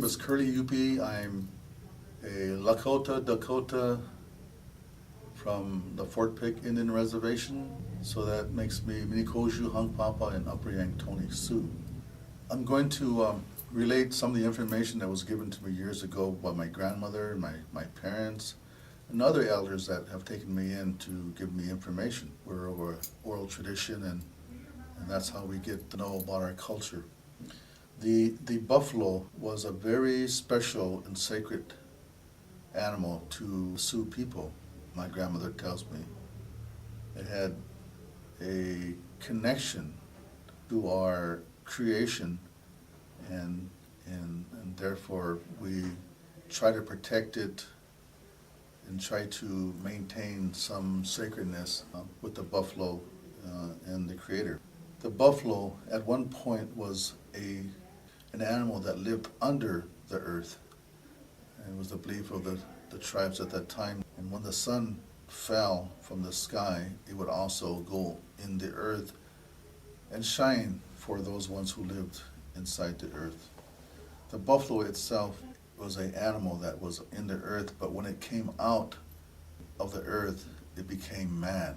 name is Curly Yupi. I'm a Lakota, Dakota from the Fort Pick Indian Reservation. So that makes me Minikoju, Hung Papa, and Upper Yanktonai Sioux. I'm going to relate some of the information that was given to me years ago by my grandmother, my parents, and other elders that have taken me in to give me information. We're over oral tradition, and that's how we get to know about our culture. The buffalo was a very special and sacred animal to Sioux people, my grandmother tells me. It had a connection to our creation, and therefore we try to protect it and try to maintain some sacredness with the buffalo and the creator. The buffalo at one point was an animal that lived under the earth. And it was the belief of the tribes at that time. And when the sun fell from the sky, it would also go in the earth and shine for those ones who lived inside the earth. The buffalo itself was an animal that was in the earth, but when it came out of the earth, it became man.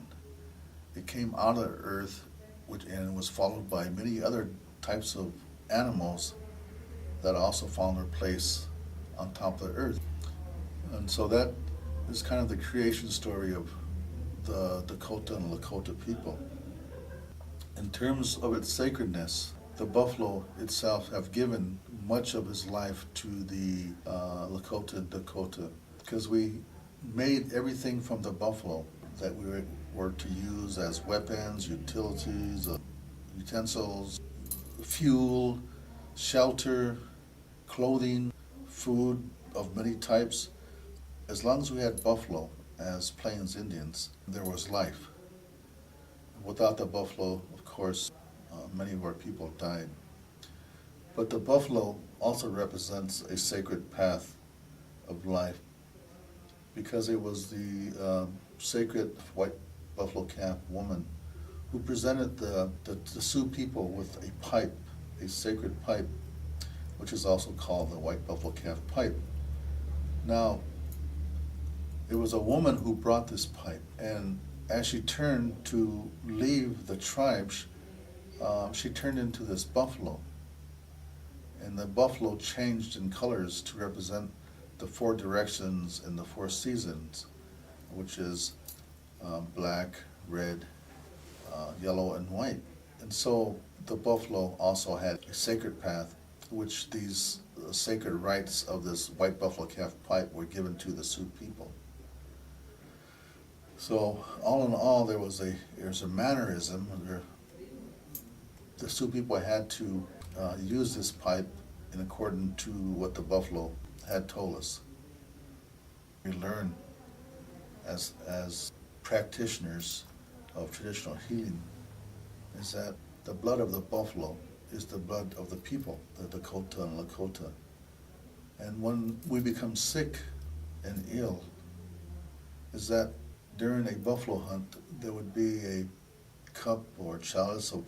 It came out of the earth, and it was followed by many other types of animals that also found their place on top of the earth. And so that is kind of the creation story of the Dakota and Lakota people. In terms of its sacredness, the buffalo itself have given much of his life to the Lakota and Dakota, because we made everything from the buffalo that we were to use as weapons, utilities, utensils, fuel, shelter, clothing, food of many types. As long as we had buffalo as Plains Indians, there was life. Without the buffalo, of course, many of our people died. But the buffalo also represents a sacred path of life, because it was the sacred white buffalo calf woman who presented the Sioux people with a pipe, a sacred pipe, which is also called the white buffalo calf pipe. Now, it was a woman who brought this pipe, and as she turned to leave the tribe, she turned into this buffalo. And the buffalo changed in colors to represent the four directions and the four seasons, which is black, red, yellow, and white. And so the buffalo also had a sacred path, which these sacred rites of this white buffalo calf pipe were given to the Sioux people. So all in all, there was a mannerism. The Sioux people had to use this pipe in accordance to what the buffalo had told us. We learn as practitioners of traditional healing is that the blood of the buffalo is the blood of the people, the Dakota and Lakota. And when we become sick and ill, is that during a buffalo hunt, there would be a cup or chalice of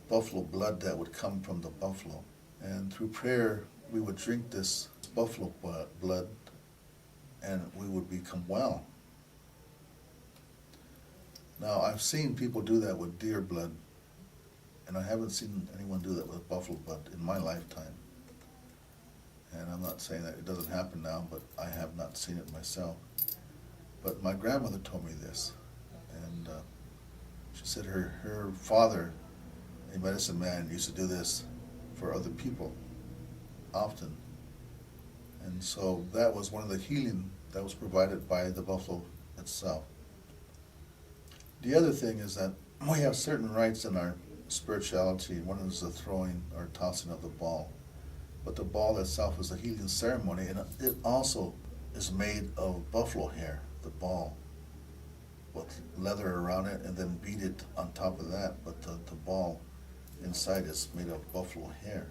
buffalo blood that would come from the buffalo. And through prayer, we would drink this buffalo blood, and we would become well. Now, I've seen people do that with deer blood, and I haven't seen anyone do that with buffalo blood in my lifetime. And I'm not saying that it doesn't happen now, but I have not seen it myself. But my grandmother told me this, and she said her father, a medicine man, used to do this for other people often. And so that was one of the healing that was provided by the buffalo itself. The other thing is that we have certain rites in our spirituality. One is the throwing or tossing of the ball. But the ball itself is a healing ceremony, and it also is made of buffalo hair, the ball, with leather around it, and then beat it on top of that. But the ball inside is made of buffalo hair.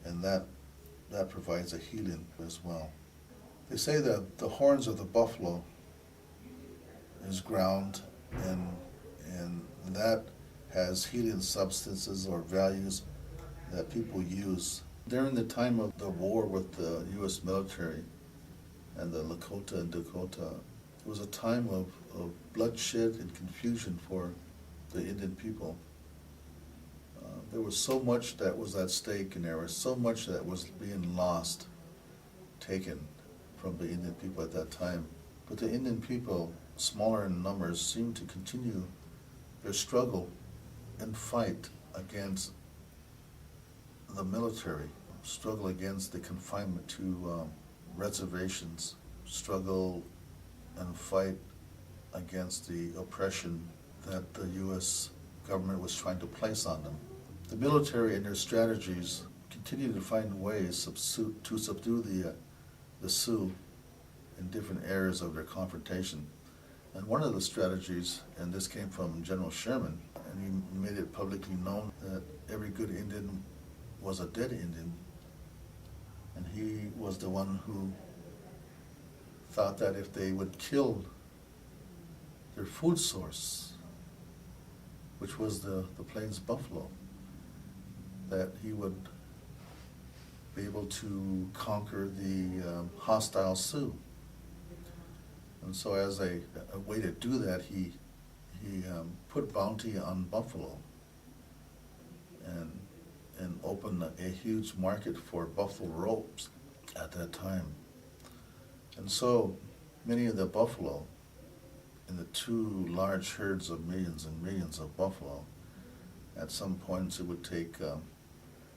And that provides a healing as well. They say that the horns of the buffalo is ground, and that has healing substances or values that people use During the time of the war with the U.S. military and the Lakota and Dakota, it was a time of bloodshed and confusion for the Indian people. There was so much that was at stake, and there was so much that was being lost, taken from the Indian people at that time. But the Indian people, smaller in numbers, seemed to continue their struggle and fight against the military, struggle against the confinement to reservations, struggle and fight against the oppression that the U.S. government was trying to place on them. The military and their strategies continued to find ways to subdue the Sioux in different areas of their confrontation. And one of the strategies, and this came from General Sherman, and he made it publicly known that every good Indian was a dead Indian. And he was the one who thought that if they would kill their food source, which was the plains buffalo, that he would be able to conquer the hostile Sioux. And so as a way to do that, he put bounty on buffalo and opened a huge market for buffalo robes at that time. And so many of the buffalo in the two large herds of millions and millions of buffalo, at some points it would take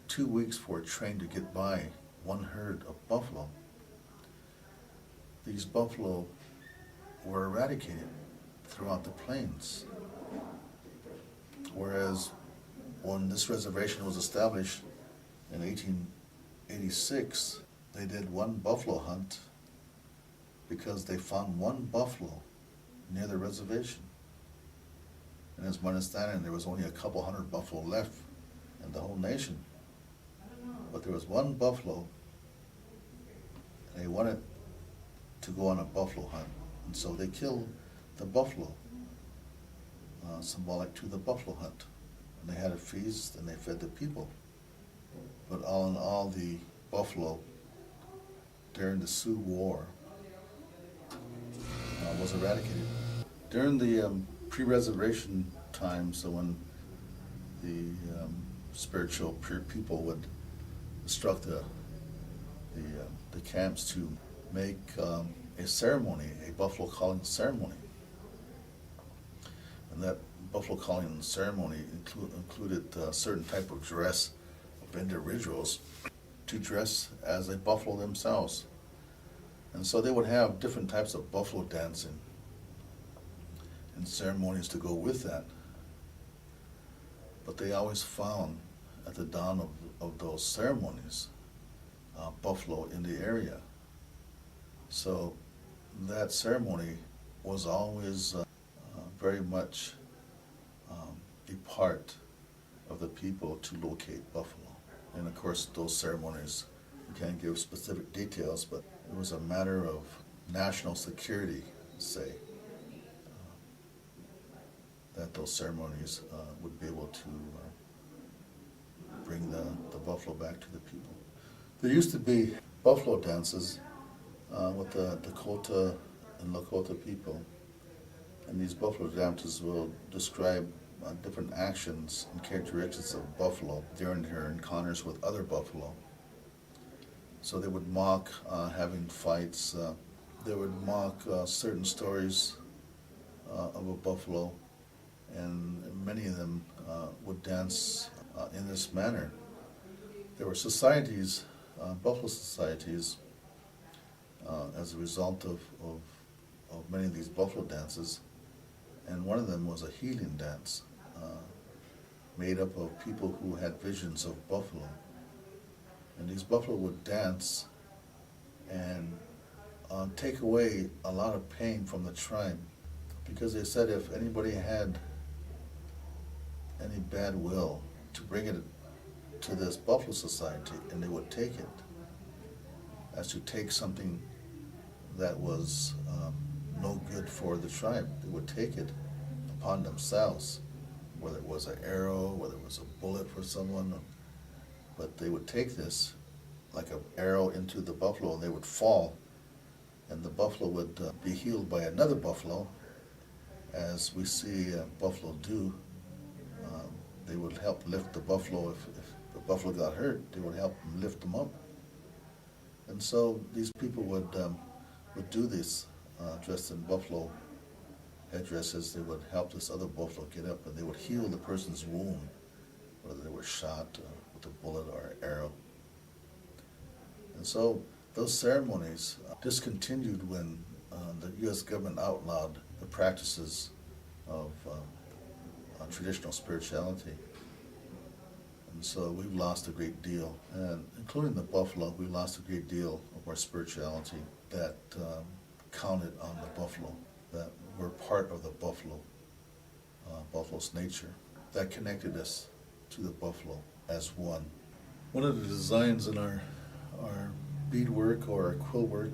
2 weeks for a train to get by one herd of buffalo. These buffalo were eradicated throughout the plains. Whereas when this reservation was established in 1886, they did one buffalo hunt because they found one buffalo near the reservation. And as my understanding, there was only a couple hundred buffalo left in the whole nation. But there was one buffalo, and they wanted to go on a buffalo hunt. And so they killed the buffalo, symbolic to the buffalo hunt. And they had a feast and they fed the people. But all in all, the buffalo during the Sioux War was eradicated. During the pre-reservation times, so when the spiritual people would instruct the camps to make a ceremony, a buffalo calling ceremony. And that buffalo calling ceremony included a certain type of dress of individuals to dress as a buffalo themselves. And so they would have different types of buffalo dancing and ceremonies to go with that. But they always found at the dawn of those ceremonies buffalo in the area. So that ceremony was always very much a part of the people to locate buffalo. And of course, those ceremonies, we can't give specific details, but it was a matter of national security, say, that those ceremonies would be able to bring the buffalo back to the people. There used to be buffalo dances with the Dakota and Lakota people. And these buffalo dances will describe different actions and characteristics of buffalo during their encounters with other buffalo. So they would mock having fights. They would mock certain stories of a buffalo, and many of them would dance in this manner. There were societies, buffalo societies, as a result of many of these buffalo dances, and one of them was a healing dance made up of people who had visions of buffalo. And these buffalo would dance and take away a lot of pain from the tribe, because they said if anybody had any bad will, to bring it to this buffalo society, and they would take it as to take something that was no good for the tribe. They would take it upon themselves, whether it was an arrow, whether it was a bullet for someone, but they would take this like an arrow into the buffalo, and they would fall, and the buffalo would be healed by another buffalo, as we see buffalo do. They would help lift the buffalo. If the buffalo got hurt, they would help lift them up. And so these people would do this dressed in buffalo headdresses. They would help this other buffalo get up, and they would heal the person's wound, whether they were shot with a bullet or an arrow. And so those ceremonies discontinued when the U.S. government outlawed the practices of traditional spirituality. And so we've lost a great deal, and including the buffalo, we lost a great deal of our spirituality that counted on the buffalo, that were part of the buffalo, buffalo's nature, that connected us to the buffalo as one. One of the designs in our beadwork or our quill work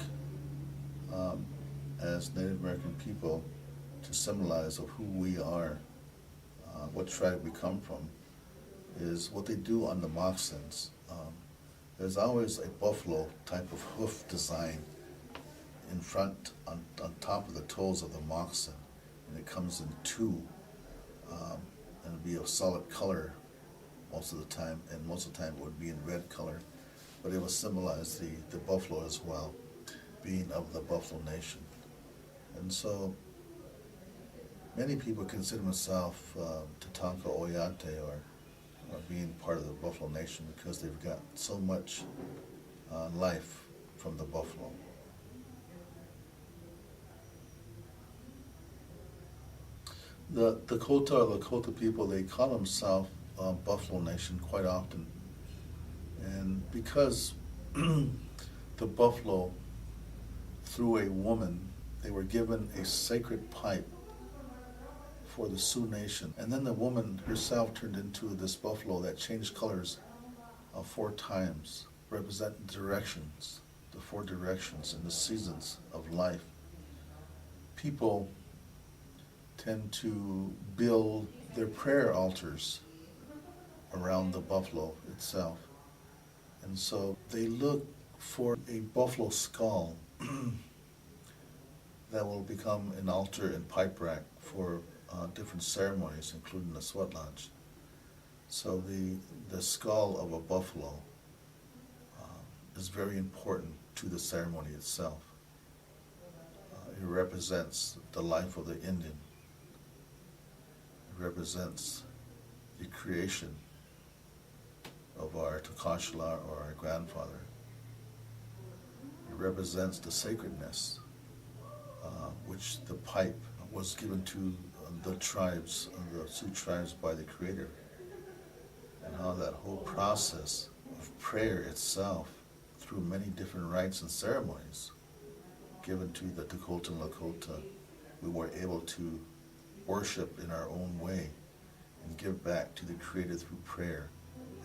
as Native American people, to symbolize of who we are, what tribe we come from, is what they do on the moccasins. There's always a buffalo type of hoof design in front, on top of the toes of the moccasin, and it comes in two, and it'll be of solid color most of the time, and most of the time it would be in red color, but it will symbolize the buffalo as well, being of the Buffalo Nation. And so many people consider themselves Tatanka Oyate, or being part of the Buffalo Nation, because they've got so much life from the buffalo. The Dakota-Lakota people, they call themselves Buffalo Nation quite often. And because the buffalo, through a woman, they were given a sacred pipe for the Sioux Nation. And then the woman herself turned into this buffalo that changed colors 4 times, representing directions, the 4 directions and the seasons of life. People tend to build their prayer altars around the buffalo itself. And so they look for a buffalo skull that will become an altar and pipe rack for different ceremonies, including the sweat lodge. So the skull of a buffalo is very important to the ceremony itself. It represents the life of the Indian. It represents the creation of our Takashla, or our grandfather. It represents the sacredness which the pipe was given to the tribes, the Sioux tribes, by the Creator, and how that whole process of prayer itself, through many different rites and ceremonies given to the Dakota-Lakota, we were able to worship in our own way and give back to the Creator through prayer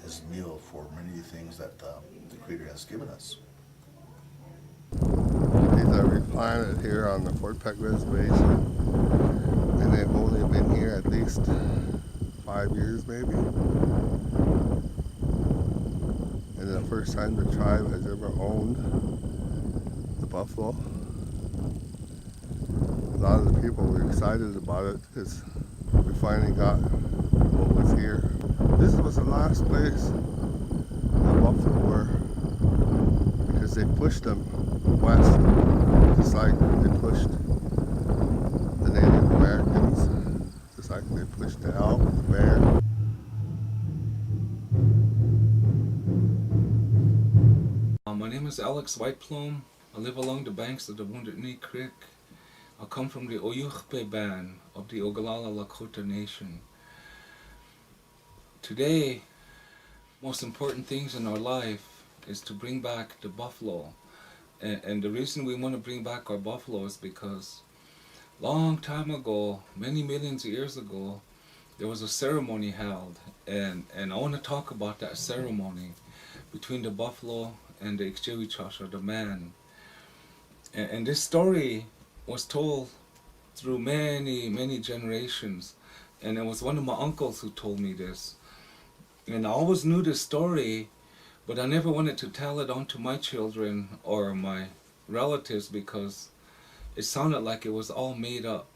as meal for many things that the Creator has given us. These are replanted here on the Fort Peck Reservation, and they've only been here at least 5 years maybe. And the first time the tribe has ever owned the buffalo. A lot of the people were excited about it because we finally got what was here. This was the last place the buffalo were, because they pushed them west, just like they pushed the Native Americans, just like they pushed the elk, the bear. My name is Alex Whiteplume. I live along the banks of the Wounded Knee Creek. I come from the Oyukhpe band of the Dakota-Lakota Nation. Today, most important things in our life is to bring back the buffalo. And the reason we want to bring back our buffalo is because long time ago, many millions of years ago, there was a ceremony held. And I want to talk about that ceremony between the buffalo and the Ikchewichasha, or the man. And this story was told through many, many generations. And it was one of my uncles who told me this. And I always knew this story But I never wanted to tell it on to my children or my relatives because it sounded like it was all made up.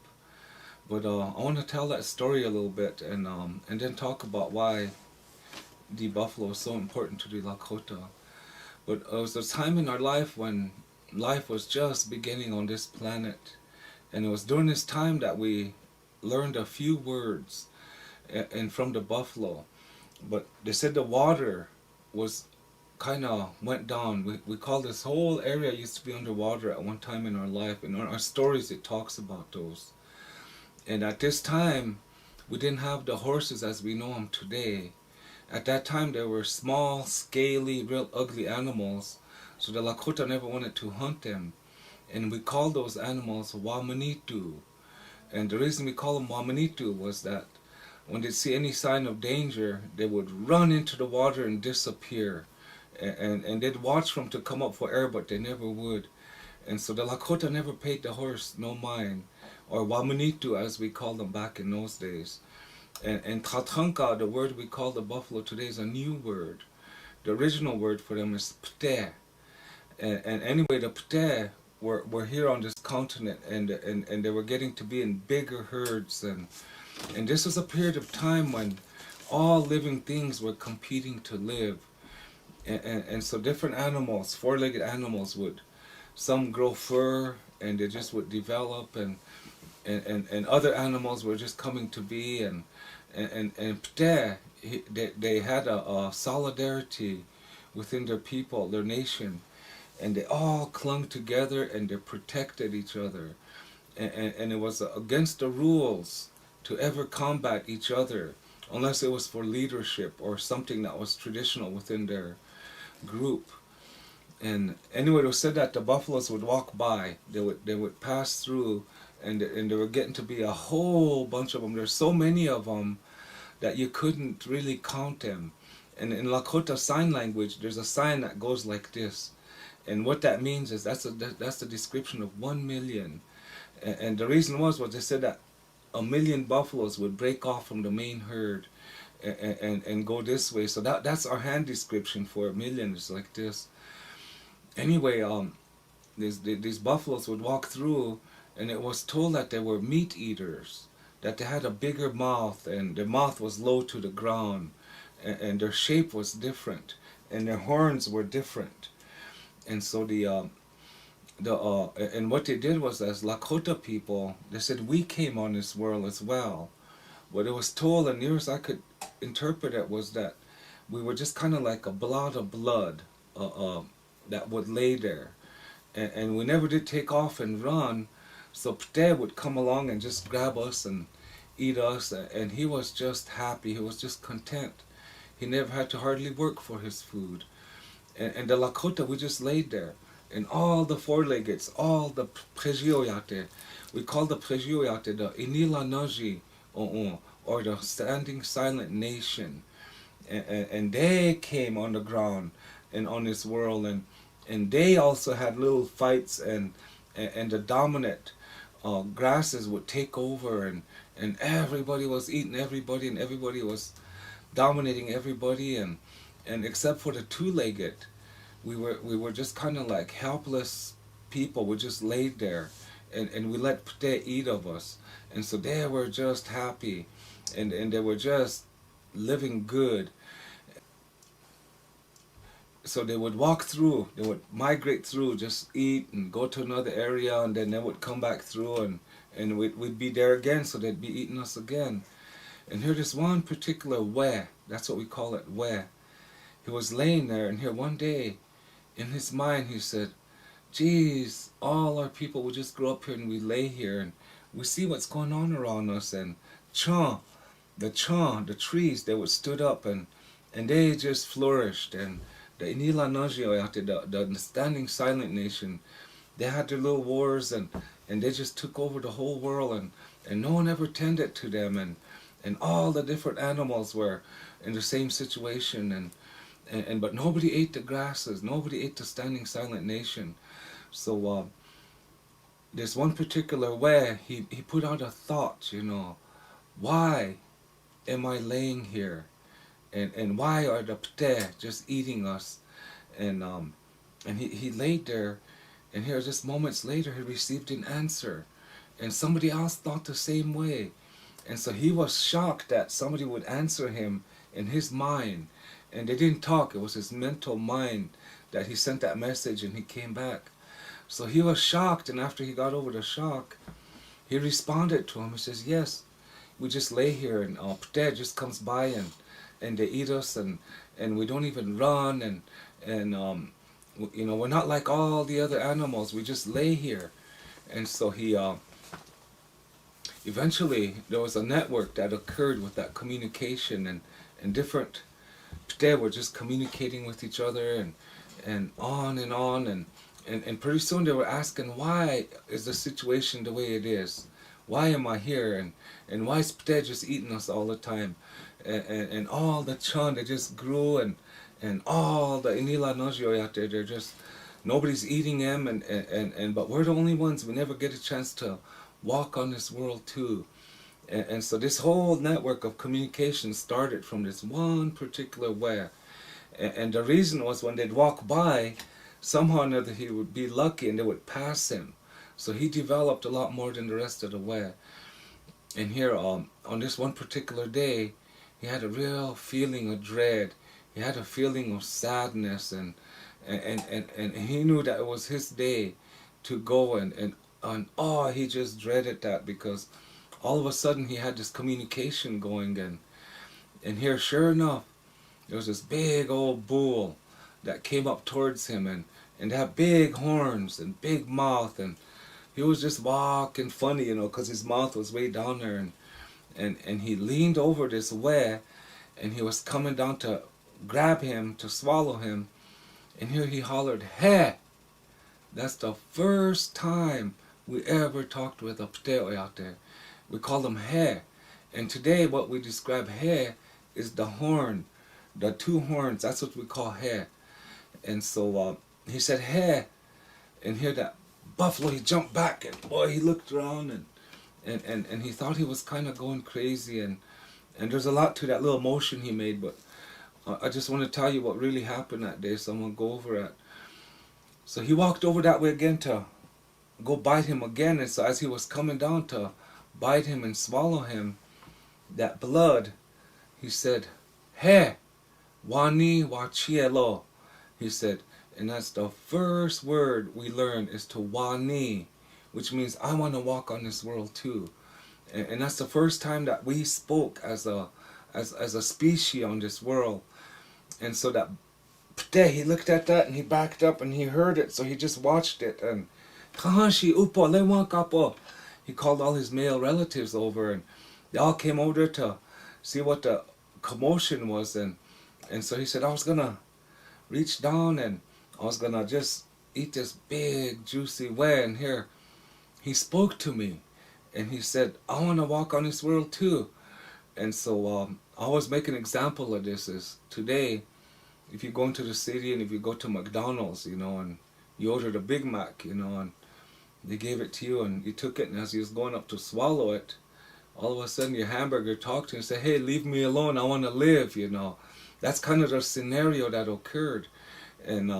But I want to tell that story a little bit and then talk about why the buffalo is so important to the Lakota. But it was a time in our life when life was just beginning on this planet. And it was during this time that we learned a few words and from the buffalo. But they said the water was kind of went down. We call this whole area used to be underwater at one time in our life. And in our stories it talks about those. And at this time, we didn't have the horses as we know them today. At that time, there were small, scaly, real ugly animals. So the Lakota never wanted to hunt them. And we called those animals Wamanitu. And the reason we call them Wamanitu was that when they see any sign of danger, they would run into the water and disappear. And they'd watch for them to come up for air, but they never would. And so the Lakota never paid the horse no mind, or Wamanitu as we called them back in those days. And Tatanka, the word we call the buffalo today, is a new word. The original word for them is Pte. And anyway, the Pte were here on this continent, and they were getting to be in bigger herds. And this was a period of time when all living things were competing to live. And so different animals, four-legged animals, would some grow fur and they just would develop, and other animals were just coming to be, and Pte, they had a solidarity within their people, their nation, and they all clung together and they protected each other, and it was against the rules to ever combat each other unless it was for leadership or something that was traditional within their group. And anyway, it was said that the buffaloes would walk by, they would pass through, and there were getting to be a whole bunch of them. There's so many of them that you couldn't really count them. And in Lakota Sign Language, there's a sign that goes like this. And what that means is that's the description of 1 million. And the reason was they said that 1 million buffaloes would break off from the main herd and go this way. So that's our hand description for 1 million. It's like this. Anyway, these buffaloes would walk through, and it was told that they were meat eaters, that they had a bigger mouth, and their mouth was low to the ground, and their shape was different, and their horns were different. And so and what they did was, as Lakota people, they said we came on this world as well. What it was told, and near as I could interpret it, was that we were just kind of like a blot of blood that would lay there. And we never did take off and run, so Pte would come along and just grab us and eat us, and he was just happy, he was just content. He never had to hardly work for his food. And the Lakota, we just laid there. And all the four-leggeds, all the Prejioyate, we call the Prejioyate the Inila Naji, or the Standing Silent Nation. And they came on the ground and on this world, and they also had little fights, and the dominant grasses would take over, and everybody was eating everybody, and everybody was dominating everybody, and except for the two-legged, we were just kind of like helpless people. We just laid there, and we let Pte eat of us, and so they were just happy, and they were just living good. So they would walk through, they would migrate through, just eat and go to another area, and then they would come back through, and we'd be there again, so they'd be eating us again. And here this one particular we, that's what we call it, we, he was laying there, and here one day, in his mind, he said, geez, all our people would just grow up here, and we lay here, and we see what's going on around us, and the trees, they would stood up, and they just flourished, and the Inila Najio, the Standing Silent Nation, they had their little wars, and they just took over the whole world, and no one ever tended to them, and all the different animals were in the same situation, but nobody ate the grasses, nobody ate the Standing Silent Nation. So this one particular way, he put out a thought, why am I laying here? and why are the pte just eating us? And he laid there, and here just moments later he received an answer, and somebody else thought the same way, and so he was shocked that somebody would answer him in his mind, and they didn't talk. It was his mental mind that he sent that message, and he came back. So he was shocked, and after he got over the shock, he responded to him. He says, yes, we just lay here, and pte just comes by, and they eat us, and we don't even run, and you know, we're not like all the other animals. We just lay here. And so he eventually there was a network that occurred with that communication, and different pte were just communicating with each other, and on and on, and pretty soon they were asking, why is the situation the way it is? Why am I here? And why is pte just eating us all the time? And all the chun, they just grew, and all the inila nojio out there, they're just, nobody's eating them, and but we're the only ones. We never get a chance to walk on this world too. And so this whole network of communication started from this one particular way. And the reason was when they'd walk by, somehow or another he would be lucky and they would pass him. So he developed a lot more than the rest of the way. And here on this one particular day, he had a real feeling of dread. He had a feeling of sadness, and he knew that it was his day to go, and he just dreaded that, because all of a sudden he had this communication going, and here, sure enough, there was this big old bull that came up towards him, and had big horns and big mouth, and he was just walking funny, you know, because his mouth was way down there, and he leaned over this way, and he was coming down to grab him, to swallow him, and here he hollered, "Hey!" That's the first time we ever talked with a pteoi out there. We called him He. And today what we describe He is the horn, the two horns. That's what we call He. And so he said He, and here that buffalo, he jumped back, and boy, he looked around, and he thought he was kind of going crazy, and there's a lot to that little motion he made, but I just want to tell you what really happened that day, so I'm going to go over it. So he walked over that way again to go bite him again, and so as he was coming down to bite him and swallow him, that blood, he said, "He, wani wachielo," he said, and that's the first word we learn is to wani, which means I want to walk on this world too. And that's the first time that we spoke as a species on this world. And so that pte, he looked at that and he backed up and he heard it, so he just watched it, and kahashi upo lewankapo, he called all his male relatives over, and they all came over to see what the commotion was, and so he said, I was gonna reach down and I was gonna just eat this big juicy way, and here he spoke to me and he said, I want to walk on this world too. And so I always make an example of this is today, if you go into the city and if you go to McDonald's, you know, and you ordered a Big Mac, you know, and they gave it to you and you took it, and as you was going up to swallow it, all of a sudden your hamburger talked to you and said, hey, leave me alone, I want to live, you know. That's kind of the scenario that occurred. And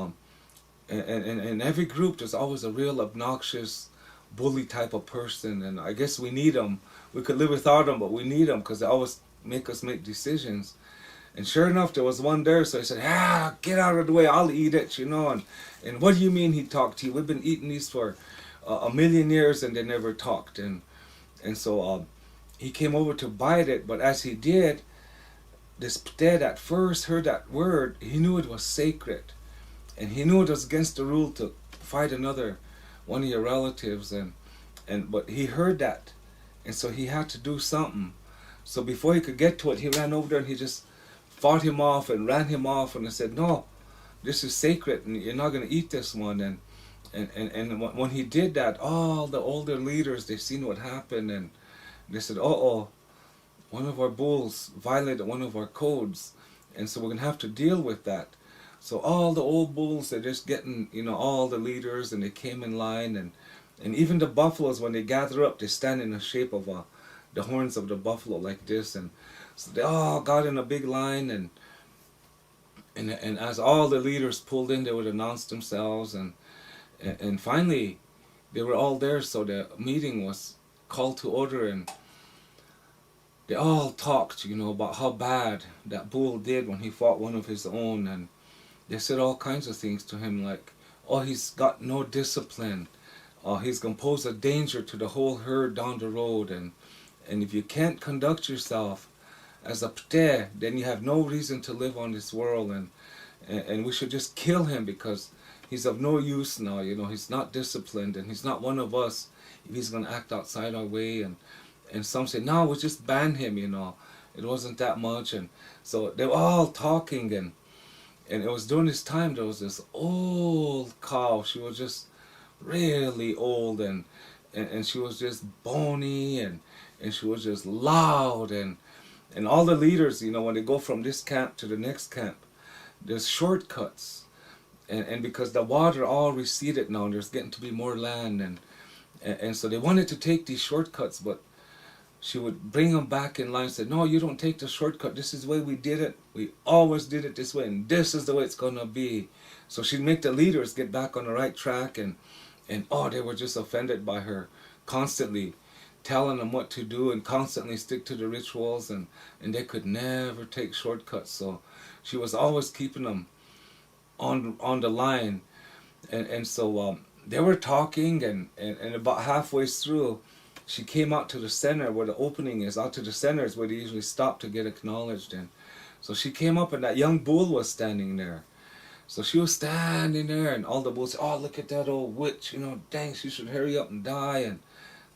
in every group there's always a real obnoxious bully type of person, and I guess we need them. We could live without them, but we need them because they always make us make decisions. And sure enough, there was one there, so he said, get out of the way, I'll eat it, you know. And what do you mean he talked to you? We've been eating these for a million years and they never talked. And so he came over to bite it, but as he did, this pte at first heard that word, he knew it was sacred. And he knew it was against the rule to fight another one of your relatives, but he heard that, and so he had to do something. So before he could get to it, he ran over there and he just fought him off and ran him off, and he said, no, this is sacred and you're not going to eat this one. And when he did that, all the older leaders, they seen what happened, and they said, one of our bulls violated one of our codes, and so we're going to have to deal with that. So all the old bulls, they're just getting, you know, all the leaders, and they came in line, and even the buffaloes, when they gather up, they stand in the shape of the horns of the buffalo like this. And So they all got in a big line, and as all the leaders pulled in, they would announce themselves, and finally they were all there. So the meeting was called to order, and they all talked, about how bad that bull did when he fought one of his own, and they said all kinds of things to him like, oh, he's got no discipline, he's going to pose a danger to the whole herd down the road, and if you can't conduct yourself as a pte, then you have no reason to live on this world, and we should just kill him because he's of no use now, he's not disciplined, and he's not one of us if he's going to act outside our way, and some say, no, we'll just ban him, it wasn't that much, and so they were all talking, and it was during this time there was this old cow. She was just really old, and she was just bony, and she was just loud, and all the leaders, when they go from this camp to the next camp, there's shortcuts, and because the water all receded now, there's getting to be more land, and so they wanted to take these shortcuts, but she would bring them back in line and say, no, you don't take the shortcut. This is the way we did it. We always did it this way, and this is the way it's going to be. So she'd make the leaders get back on the right track, and they were just offended by her constantly telling them what to do and constantly stick to the rituals, and they could never take shortcuts. So she was always keeping them on the line. And so they were talking, and about halfway through, she came out to the center where the opening is. Out to the center is where they usually stop to get acknowledged. And so she came up, and that young bull was standing there. So she was standing there, and all the bulls said, oh, look at that old witch, dang, she should hurry up and die. And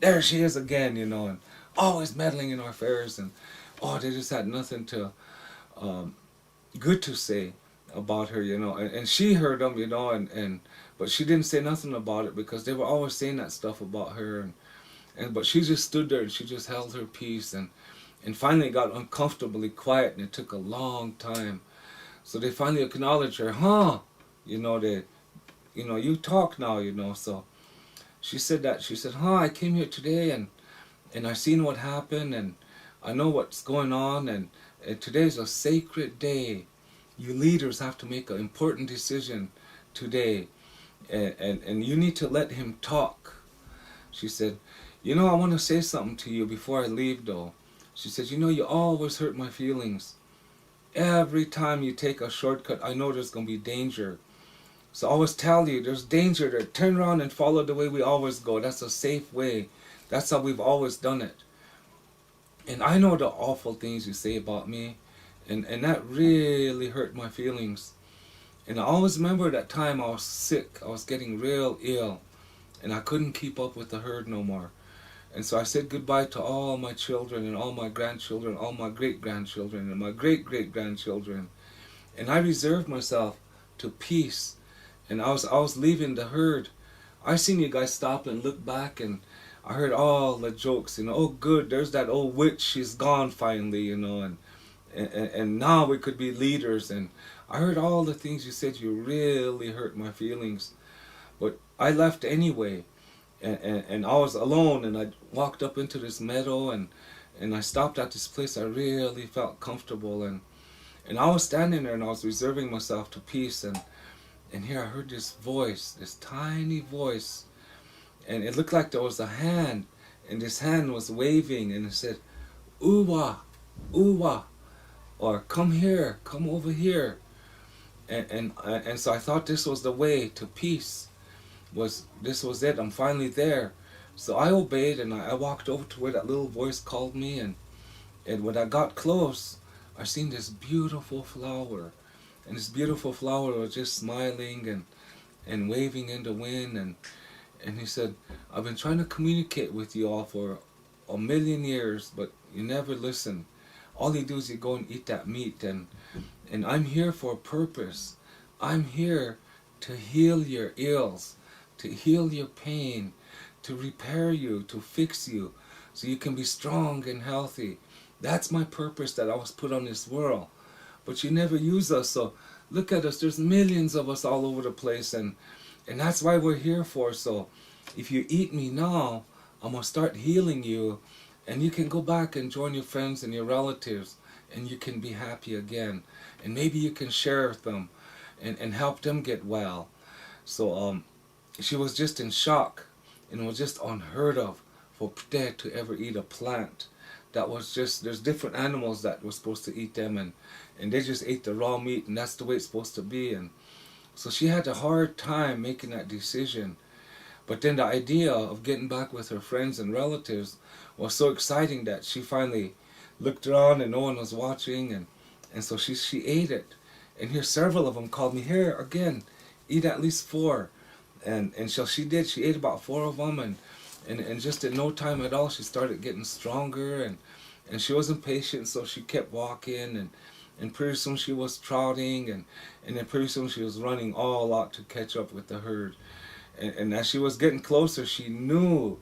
there she is again, and always meddling in our affairs. And they just had nothing to good to say about her, and she heard them, but she didn't say nothing about it because they were always saying that stuff about her, but she just stood there and she just held her peace, and finally it got uncomfortably quiet, and it took a long time. So they finally acknowledged her, you talk now, so she said, I came here today, and I seen what happened, and I know what's going on, and today's a sacred day. You leaders have to make an important decision today, and you need to let him talk. She said, I want to say something to you before I leave, though. She said, you always hurt my feelings. Every time you take a shortcut, I know there's going to be danger. So I always tell you, there's danger there. Turn around and follow the way we always go. That's a safe way. That's how we've always done it. And I know the awful things you say about me, and that really hurt my feelings. And I always remember that time I was sick. I was getting real ill, and I couldn't keep up with the herd no more. And so I said goodbye to all my children and all my grandchildren, all my great-grandchildren and my great-great-grandchildren. And I reserved myself to peace. And I was leaving the herd. I seen you guys stop and look back, and I heard all the jokes, oh good, there's that old witch, she's gone finally, and now we could be leaders. And I heard all the things you said. You really hurt my feelings. But I left anyway. And I was alone, and I walked up into this meadow, and I stopped at this place I really felt comfortable, and I was standing there, and I was reserving myself to peace, and here I heard this voice, this tiny voice, and it looked like there was a hand, and this hand was waving, and it said, "Uwa, Uwa," or "Come here, come over here," and so I thought this was the way to peace. This was it. I'm finally there. So I obeyed, and I walked over to where that little voice called me, and when I got close, I seen this beautiful flower, and this beautiful flower was just smiling and waving in the wind, and he said, I've been trying to communicate with you all for 1,000,000 years, but you never listen. All you do is you go and eat that meat, and I'm here for a purpose. I'm here to heal your ills, to heal your pain, to repair you, to fix you, so you can be strong and healthy. That's my purpose, that I was put on this world. But you never use us, so look at us. There's millions of us all over the place, and that's why we're here for. So if you eat me now, I'm going to start healing you, and you can go back and join your friends and your relatives and you can be happy again. And maybe you can share with them and help them get well. So she was just in shock, and it was just unheard of for Pte to ever eat a plant. That was just, there's different animals that were supposed to eat them, and they just ate the raw meat, and that's the way it's supposed to be. And so she had a hard time making that decision. But then the idea of getting back with her friends and relatives was so exciting that she finally looked around and no one was watching, and so she ate it. And here several of them called me, here again, eat at least 4. And so she did, she ate about 4 of them, and just in no time at all she started getting stronger, and she wasn't patient, so she kept walking, and pretty soon she was trotting, and then pretty soon she was running all out to catch up with the herd. And as she was getting closer, she knew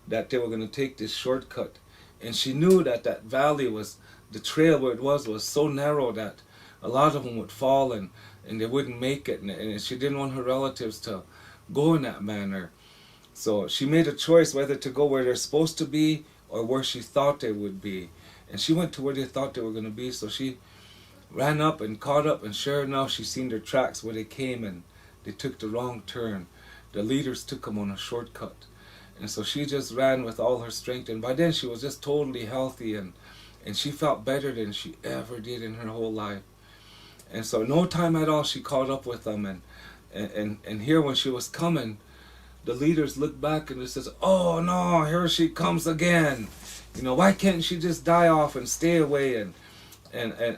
that they were going to take this shortcut. And she knew that that valley was, the trail where it was so narrow that a lot of them would fall and they wouldn't make it. And she didn't want her relatives to go in that manner. So she made a choice whether to go where they're supposed to be or where she thought they would be. And she went to where they thought they were going to be. So she ran up and caught up, and sure enough, she seen their tracks where they came, and they took the wrong turn. The leaders took them on a shortcut. And so she just ran with all her strength, and by then she was just totally healthy, and she felt better than she ever did in her whole life. And so no time at all she caught up with them, and here when she was coming, the leaders looked back and they says, oh no, here she comes again. You know, why can't she just die off and stay away? And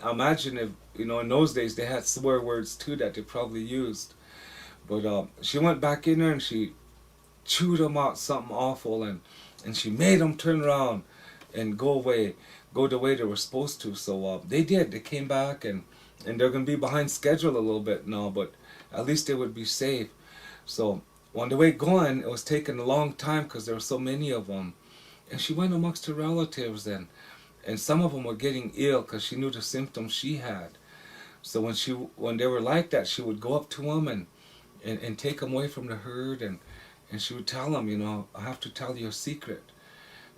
imagine if, you know, in those days they had swear words too that they probably used. But she went back in there and she chewed them out something awful, and she made them turn around and go the way they were supposed to. So they did. They came back, and they're going to be behind schedule a little bit now, but at least they would be safe. So on the way going, it was taking a long time because there were so many of them. And she went amongst her relatives, and some of them were getting ill because she knew the symptoms she had. So when they were like that, she would go up to them and take them away from the herd, and she would tell them, you know, I have to tell you a secret,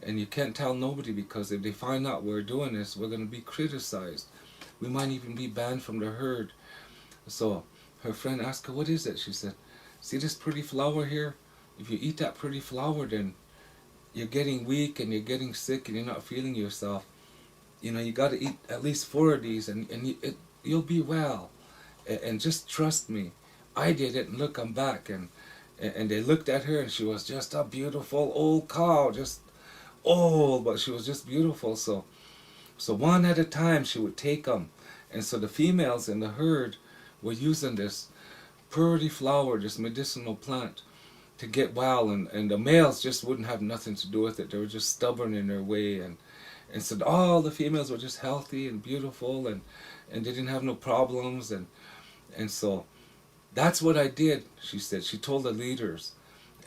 and you can't tell nobody, because if they find out we're doing this, we're going to be criticized. We might even be banned from the herd. So her friend asked her, what is it? She said, see this pretty flower here? If you eat that pretty flower, then you're getting weak and you're getting sick and you're not feeling yourself. You know, you got to eat at least 4 of these, and you'll be well. And just trust me. I did it, and look, I'm back. And they looked at her, and she was just a beautiful old cow, just old, but she was just beautiful. So one at a time she would take them. And so the females in the herd were using this pretty flower, this medicinal plant, to get well, and the males just wouldn't have nothing to do with it. They were just stubborn in their way, and so all the females were just healthy and beautiful, and they didn't have no problems, and so that's what I did, she said. She told the leaders.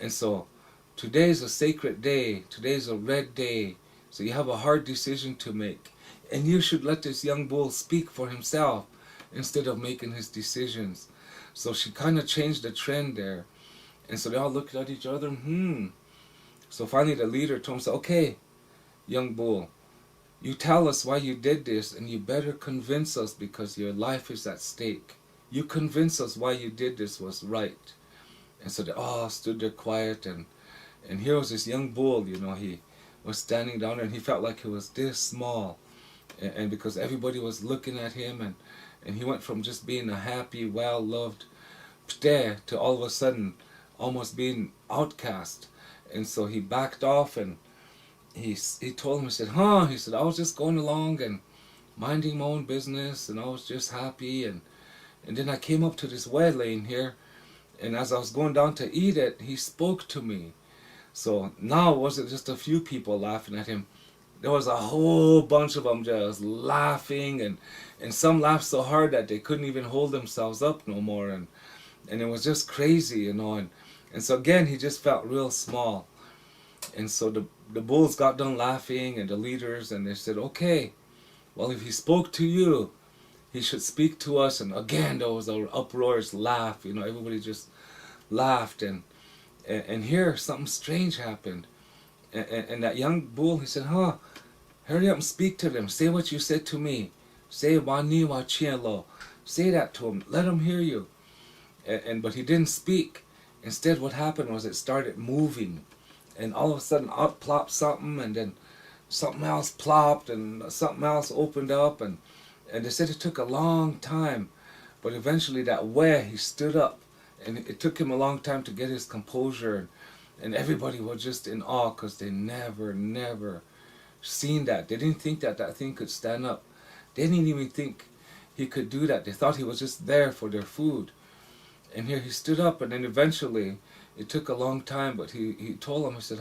And so today's a sacred day. Today's a red day. So you have a hard decision to make. And you should let this young bull speak for himself instead of making his decisions. So she kind of changed the trend there. And so they all looked at each other. So finally the leader told him, so, okay, young bull, you tell us why you did this, and you better convince us, because your life is at stake. You convince us why you did this was right. And so they all stood there quiet, and here was this young bull, you know, he was standing down there, and he felt like he was this small. And because everybody was looking at him, and he went from just being a happy, well-loved Pte to all of a sudden almost being outcast. And so he backed off, and he told him, he said, he said, I was just going along and minding my own business, and I was just happy, and then I came up to this wetland here, and as I was going down to eat it, he spoke to me. So now it wasn't just a few people laughing at him. There was a whole bunch of them just laughing, and some laughed so hard that they couldn't even hold themselves up no more, and it was just crazy, you know, and so again he just felt real small. And so the bulls got done laughing, and the leaders, and they said, okay, well, if he spoke to you, he should speak to us. And again there was an uproarious laugh, you know, everybody just laughed, and here something strange happened. And that young bull, he said, hurry up and speak to them, say what you said to me. Say wani wa chielo. Say that to him. Let him hear you. But he didn't speak. Instead, what happened was it started moving, and all of a sudden, up plopped something, and then something else plopped, and something else opened up, and they said it took a long time, but eventually that way he stood up, and it took him a long time to get his composure, and everybody was just in awe because they never seen that. They didn't think that that thing could stand up. They didn't even think he could do that. They thought he was just there for their food. And here he stood up, and then eventually, it took a long time, but he told them, he said,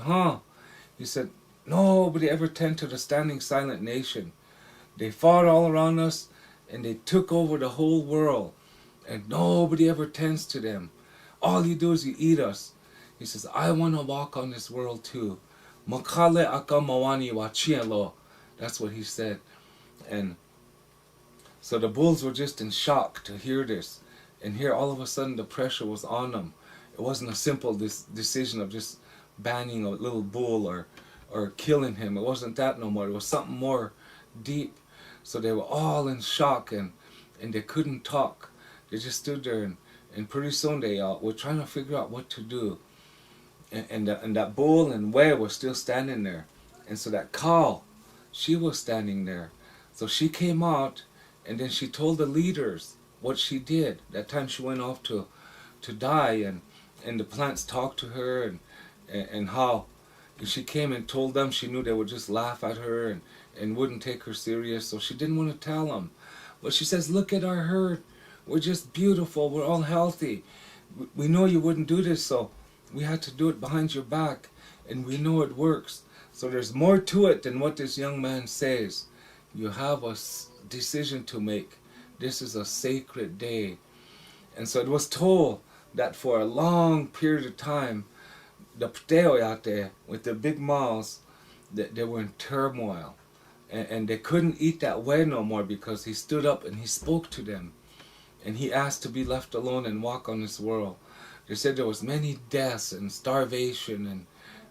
he said, nobody ever tend to the standing silent nation. They fought all around us, and they took over the whole world, and nobody ever tends to them. All you do is you eat us. He says, I want to walk on this world too. Makale akamawani wa chielo. That's what he said. And so the bulls were just in shock to hear this. And here all of a sudden the pressure was on them. It wasn't a simple decision of just banning a little bull or killing him. It wasn't that no more. It was something more deep. So they were all in shock, and they couldn't talk. They just stood there, and pretty soon they were trying to figure out what to do. And that bull and whale was still standing there. And so that cow, she was standing there. So she came out, and then she told the leaders what she did. That time she went off to die, and the plants talked to her, and how she came and told them. She knew they would just laugh at her and wouldn't take her serious, so she didn't want to tell them. But she says, look at our herd. We're just beautiful. We're all healthy. We know you wouldn't do this, so we had to do it behind your back, and we know it works. So there's more to it than what this young man says. You have a decision to make. This is a sacred day. And so it was told that for a long period of time, the Pteo out there with the big mouths, they were in turmoil. And they couldn't eat that way no more because he stood up and he spoke to them. And he asked to be left alone and walk on this world. They said there was many deaths and starvation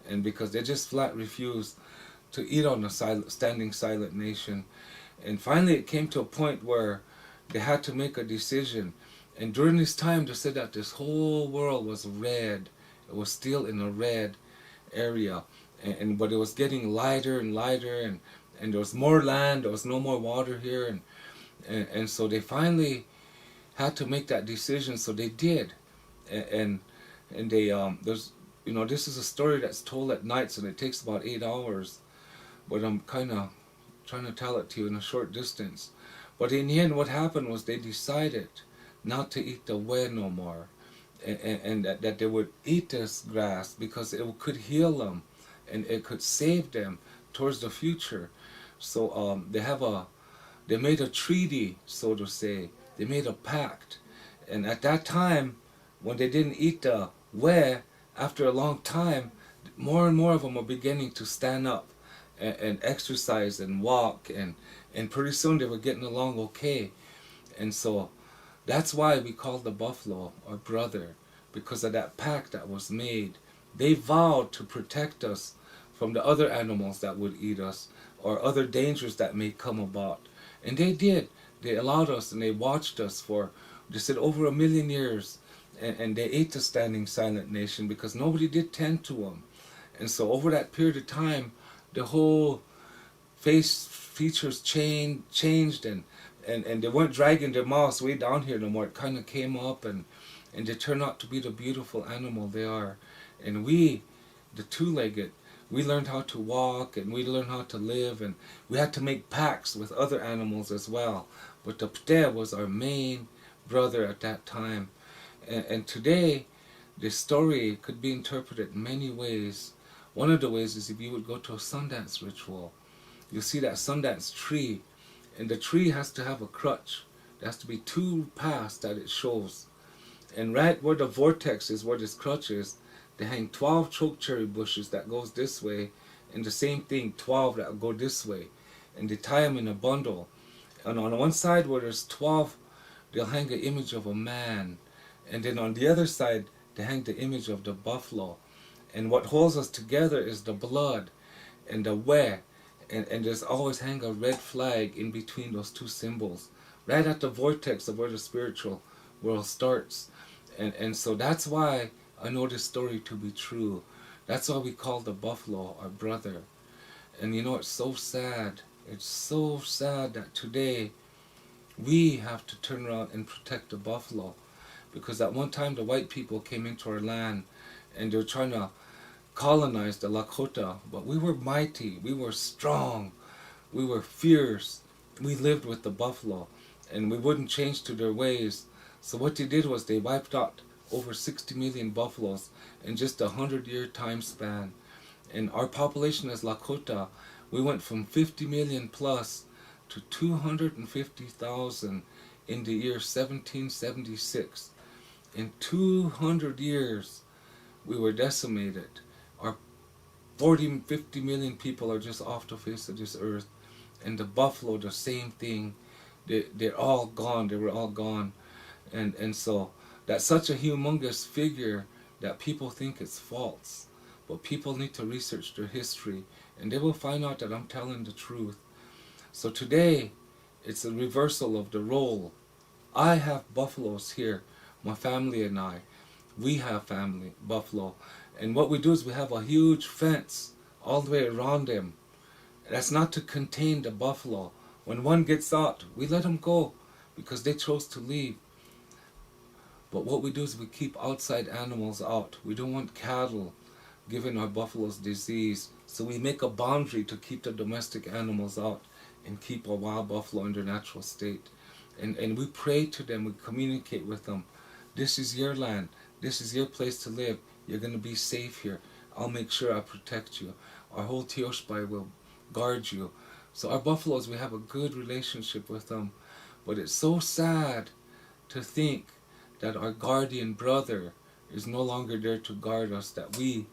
and because they just flat refused to eat on the standing silent nation. And finally it came to a point where they had to make a decision. And during this time they said that this whole world was red. It was still in a red area. But it was getting lighter and lighter, and there was more land, there was no more water here, and so they finally had to make that decision. So they did, and they there's this is a story that's told at nights, and it takes about 8 hours, but I'm kind of trying to tell it to you in a short distance. But in the end, what happened was they decided not to eat the way no more, and that they would eat this grass because it could heal them, and it could save them towards the future. So they made a treaty, so to say. They made a pact. And at that time, when they didn't eat the way, after a long time, more and more of them were beginning to stand up and exercise and walk, and pretty soon they were getting along okay. And so that's why we call the buffalo our brother, because of that pact that was made. They vowed to protect us from the other animals that would eat us or other dangers that may come about. And they did. They allowed us, and they watched us for, they said, over 1 million years. And they ate the standing silent nation because nobody did tend to them. And so over that period of time, the whole features changed, and they weren't dragging their mouths way down here no more. It kind of came up, and they turned out to be the beautiful animal they are. And we, the two-legged, we learned how to walk, and we learned how to live, and we had to make pacts with other animals as well. But the Pte was our main brother at that time. And today, this story could be interpreted many ways. One of the ways is if you would go to a Sundance ritual, you'll see that Sundance tree, and the tree has to have a crutch. There has to be 2 paths that it shows. And right where the vortex is, where this crutch is, they hang 12 chokecherry bushes that goes this way, and the same thing, 12 that go this way. And they tie them in a bundle. And on one side where there's 12, they'll hang an image of a man. And then on the other side, they hang the image of the buffalo. And what holds us together is the blood and the way. and there's always hang a red flag in between those two symbols, right at the vortex of where the spiritual world starts. And so that's why I know this story to be true. That's why we call the buffalo our brother. And you know, it's so sad. It's so sad that today we have to turn around and protect the buffalo. Because at one time the white people came into our land and they were trying to colonize the Lakota. But we were mighty, we were strong, we were fierce. We lived with the buffalo and we wouldn't change to their ways. So what they did was they wiped out over 60 million buffaloes in just a 100-year time span. And our population as Lakota, we went from 50 million plus to 250,000 in the year 1776. In 200 years, we were decimated. Our 40, 50 million people are just off the face of this earth. And the buffalo, the same thing. They're all gone. They were all gone. And so that's such a humongous figure that people think it's false. But people need to research their history and they will find out that I'm telling the truth. So today, it's a reversal of the role. I have buffaloes here, my family and I. We have family buffalo. And what we do is we have a huge fence all the way around them. That's not to contain the buffalo. When one gets out, we let them go because they chose to leave. But what we do is we keep outside animals out. We don't want cattle giving our buffaloes disease. So we make a boundary to keep the domestic animals out and keep our wild buffalo in their natural state. And we pray to them, we communicate with them. This is your land. This is your place to live. You're going to be safe here. I'll make sure I protect you. Our whole Tioshbai will guard you. So our buffaloes, we have a good relationship with them. But it's so sad to think that our guardian brother is no longer there to guard us, that we,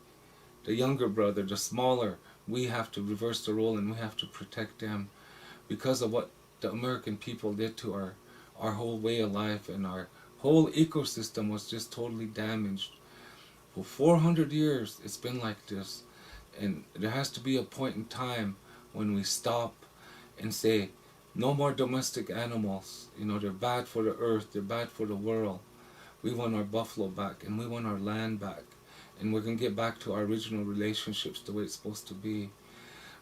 the younger brother, the smaller, we have to reverse the role and we have to protect them because of what the American people did to our whole way of life, and our whole ecosystem was just totally damaged. For 400 years it's been like this, and there has to be a point in time when we stop and say, no more domestic animals. You know, they're bad for the earth, they're bad for the world. We want our buffalo back and we want our land back. And we're going to get back to our original relationships the way it's supposed to be.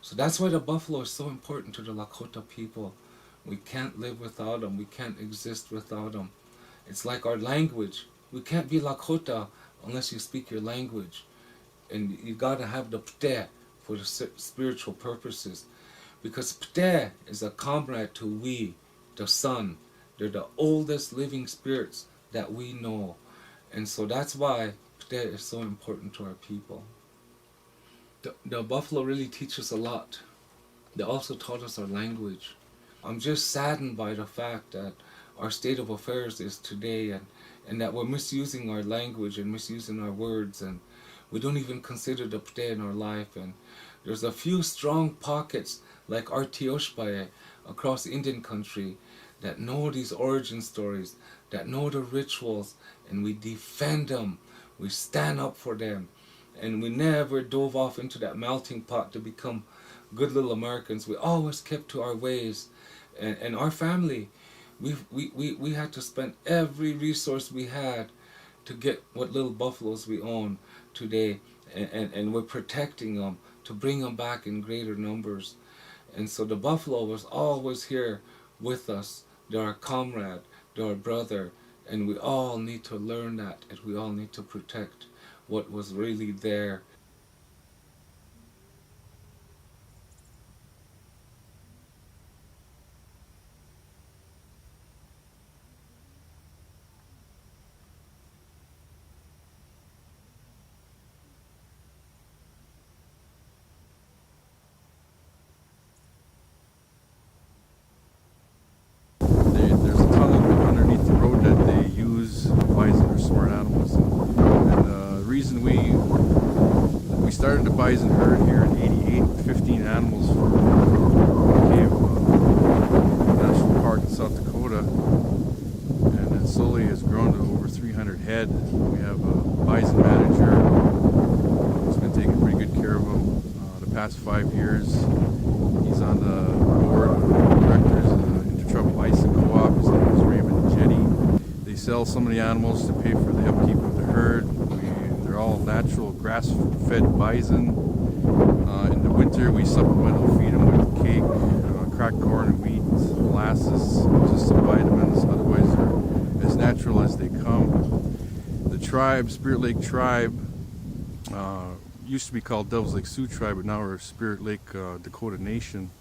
So that's why the buffalo is so important to the Lakota people. We can't live without them. We can't exist without them. It's like our language. We can't be Lakota unless you speak your language. And you got to have the pte for the spiritual purposes. Because pte is a comrade to we, the sun. They're the oldest living spirits that we know. And so that's why pte is so important to our people. The buffalo really teach us a lot. They also taught us our language. I'm just saddened by the fact that our state of affairs is today, and that we're misusing our language and misusing our words, and we don't even consider the pte in our life. And there's a few strong pockets like our Tioshbai across Indian country that know these origin stories, that know the rituals, and we defend them. We stand up for them. And we never dove off into that melting pot to become good little Americans. We always kept to our ways. And our family, we had to spend every resource we had to get what little buffaloes we own today. And we're protecting them to bring them back in greater numbers. And so the buffalo was always here with us. They're our comrade, they're our brother. And we all need to learn that, and we all need to protect what was really there. There's a tunnel underneath the road that they use bison or smart animals. And the reason we started the bison herd here in '88 with 15 animals from Cave National Park in South Dakota, and it slowly has grown to over 300 head. We have a bison manager who's been taking pretty good care of them. The past 5 years. He's on the board of directors of the Intertribal Bison Co-op. His name is Raymond Jetty. They sell some of the animals to pay for the upkeep of the herd. They're all natural grass-fed bison. In the winter, we supplemental feed them with cake, cracked corn and wheat, molasses, just some vitamins. Otherwise, they're as natural as they come. The tribe, Spirit Lake Tribe, used to be called Devils Lake Sioux Tribe, but now we're Spirit Lake Dakota Nation.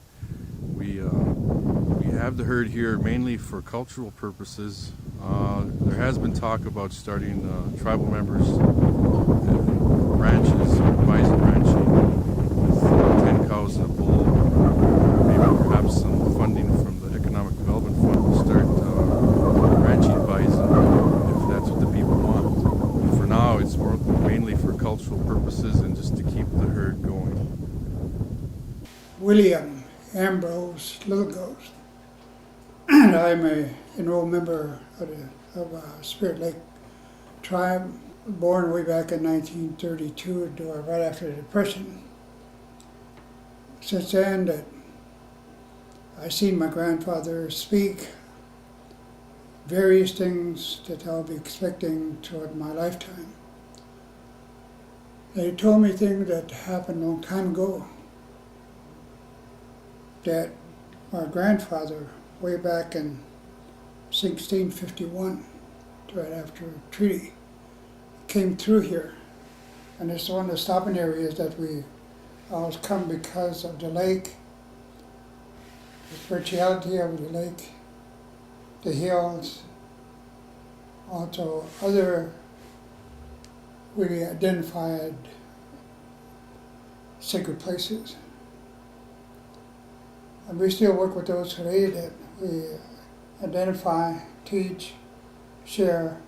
We have the herd here mainly for cultural purposes. There has been talk about starting tribal members ranches, bison ranching with 10 cows and a bull. Maybe perhaps some funding from the Economic Development Fund to start ranching bison if that's what the people want. For now, it's more mainly for cultural purposes and just to keep the herd going. William Ambrose Little Ghost, and I'm a enrolled member of Spirit Lake Tribe, born way back in 1932, right after the Depression. Since then, that I seen my grandfather speak various things that I'll be expecting toward my lifetime. They told me things that happened a long time ago, that my grandfather, way back in 1651, right after a treaty, came through here. And it's one of the stopping areas that we always come because of the lake, the spirituality of the lake, the hills, also other really identified sacred places. And we still work with those today that we identify, teach, share.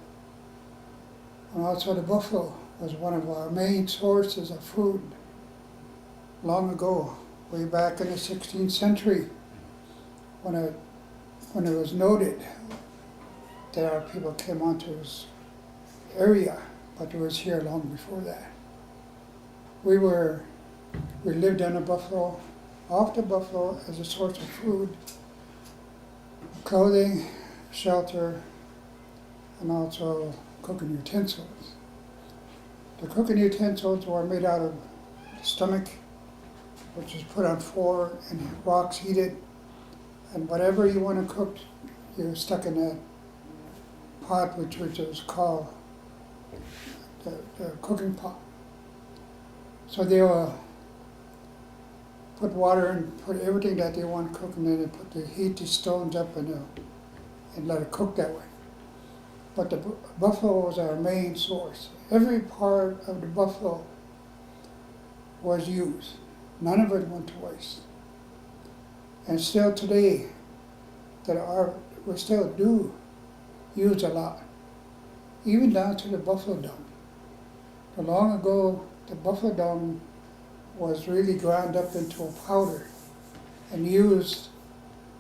And also the buffalo was one of our main sources of food long ago, way back in the 16th century, when it was noted that our people came onto this area, but it was here long before that. We lived on the buffalo, off the buffalo as a source of food, clothing, shelter, and also cooking utensils. The cooking utensils were made out of the stomach, which is put on 4 and rocks heated, and whatever you want to cook, you're stuck in that pot, which is called the cooking pot. So they'll put water and put everything that they want cooking in it, put the heat the stones up and let it cook that way. But the buffalo was our main source. Every part of the buffalo was used. None of it went to waste. And still today, we still do use a lot, even down to the buffalo dung. So long ago, the buffalo dung was really ground up into a powder and used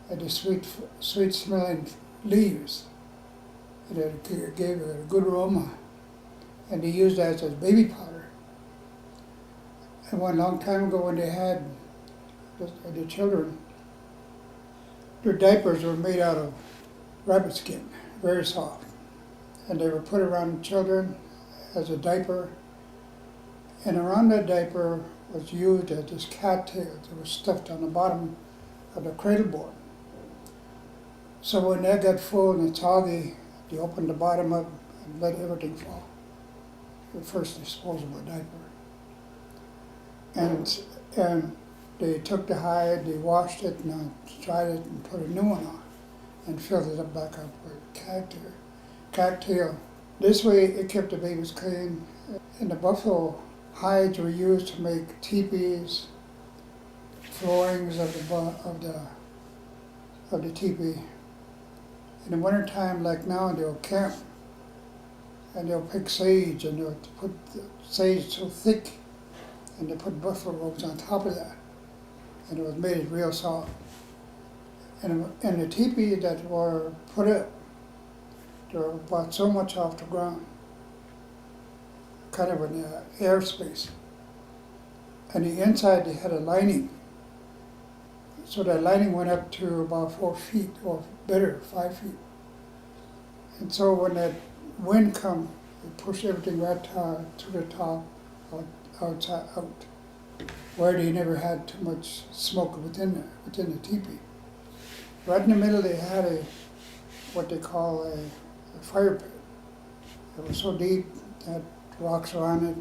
at the sweet smelling leaves. It gave it a good aroma, and they used that as baby powder. And one long time ago, when they had the children, their diapers were made out of rabbit skin, very soft, and they were put around the children as a diaper, and around that diaper was used as this cattail that was stuffed on the bottom of the cradle board. So when that got full and it's all they opened the bottom up and let everything fall. The first disposable diaper. And they took the hide, they washed it and dried it and put a new one on and filled it up back up with cattail. This way it kept the babies clean. And the buffalo hides were used to make teepees, floorings of the teepee. In the wintertime, like now, they'll camp and they'll pick sage and they'll put the sage so thick and they put buffalo robes on top of that, and it was made it real soft. And the teepee that were put up, they were about so much off the ground, kind of in the airspace. and the inside they had a lining. So that lining went up to about 4 feet, or better, 5 feet. And so when that wind come, it pushed everything right to the top, outside, out, where they never had too much smoke within the teepee. Right in the middle, they had what they call a fire pit. It was so deep that rocks were on it,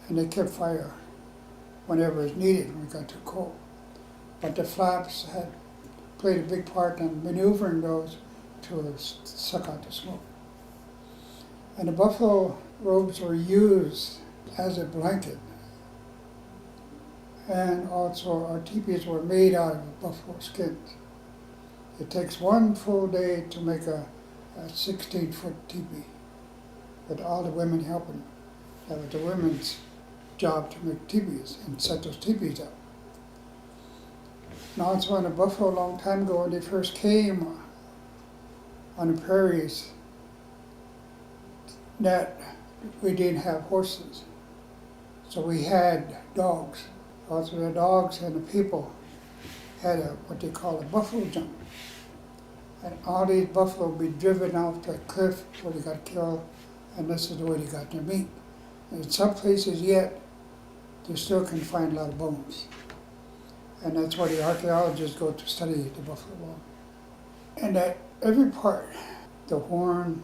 and they kept fire whenever it was needed when it got too cold. But the flaps had played a big part in maneuvering those to suck out the smoke. And the buffalo robes were used as a blanket. And also our teepees were made out of buffalo skins. It takes one full day to make a 16-foot teepee, with all the women helping. That was the women's job to make teepees and set those teepees up. And also in the buffalo a long time ago, when they first came on the prairies, that we didn't have horses. So we had dogs. Also the dogs and the people had what they call a buffalo jump. And all these buffalo would be driven off the cliff where they got killed, and this is the way they got their meat. And in some places yet, you still can find a lot of bones. And that's why the archaeologists go to study the buffalo bone. And that every part, the horn,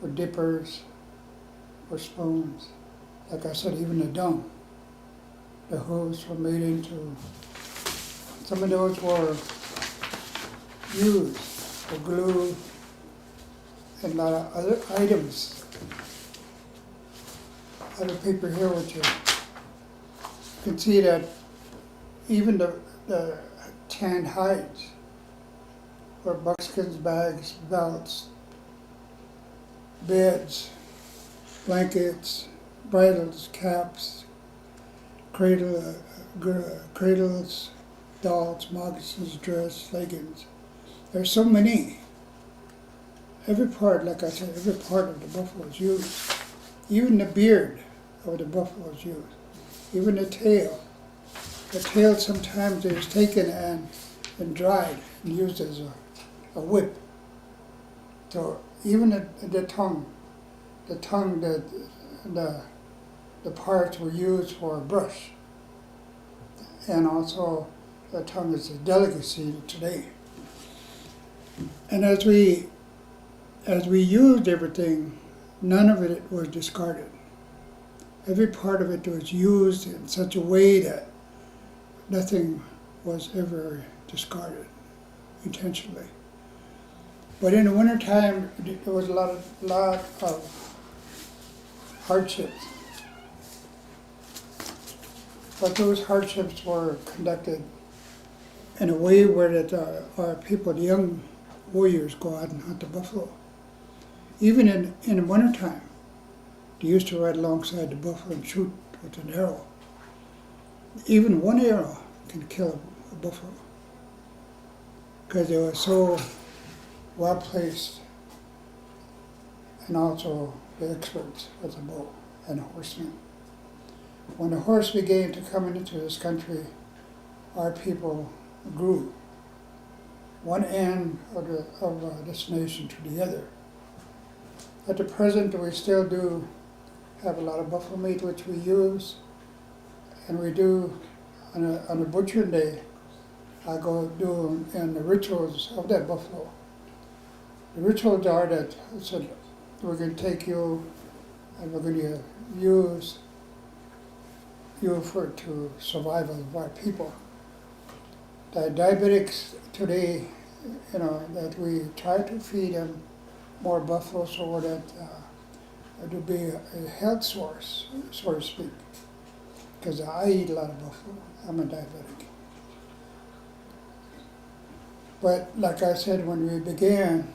or dippers, or spoons, like I said, even the dung, the hooves were made into, some of those were used for glue and a lot of other items. I have a paper here with you. You can see that even the tanned hides were buckskins, bags, belts, beds, blankets, bridles, caps, cradles, dolls, moccasins, dress, leggings. There's so many. Every part, like I said, every part of the buffalo is used. Even the beard of the buffalo is used. Even the tail. The tail sometimes is taken and dried and used as a whip. So even the tongue, the parts were used for a brush. And also the tongue is a delicacy today. And as we used everything, none of it was discarded. Every part of it was used in such a way that nothing was ever discarded intentionally. But in the wintertime, there was a lot of hardships. But those hardships were conducted in a way where that our people, the young warriors, go out and hunt the buffalo. Even in the wintertime, they used to ride alongside the buffalo and shoot with an arrow. Even one arrow can kill a buffalo, because they were so well placed, and also the experts with the bow and the horsemen. When the horse began to come into this country, our people grew one end of this nation to the other. At the present, we still do have a lot of buffalo meat which we use, and we do on a butchering day. I go do in the rituals of that buffalo. The rituals are that I said, we're going to take you and we're going to use you to survival of our people. The diabetics today, that we try to feed them more buffalo so that it would be a health source, so to speak. Because I eat a lot of buffalo. I'm a diabetic. But like I said, when we began,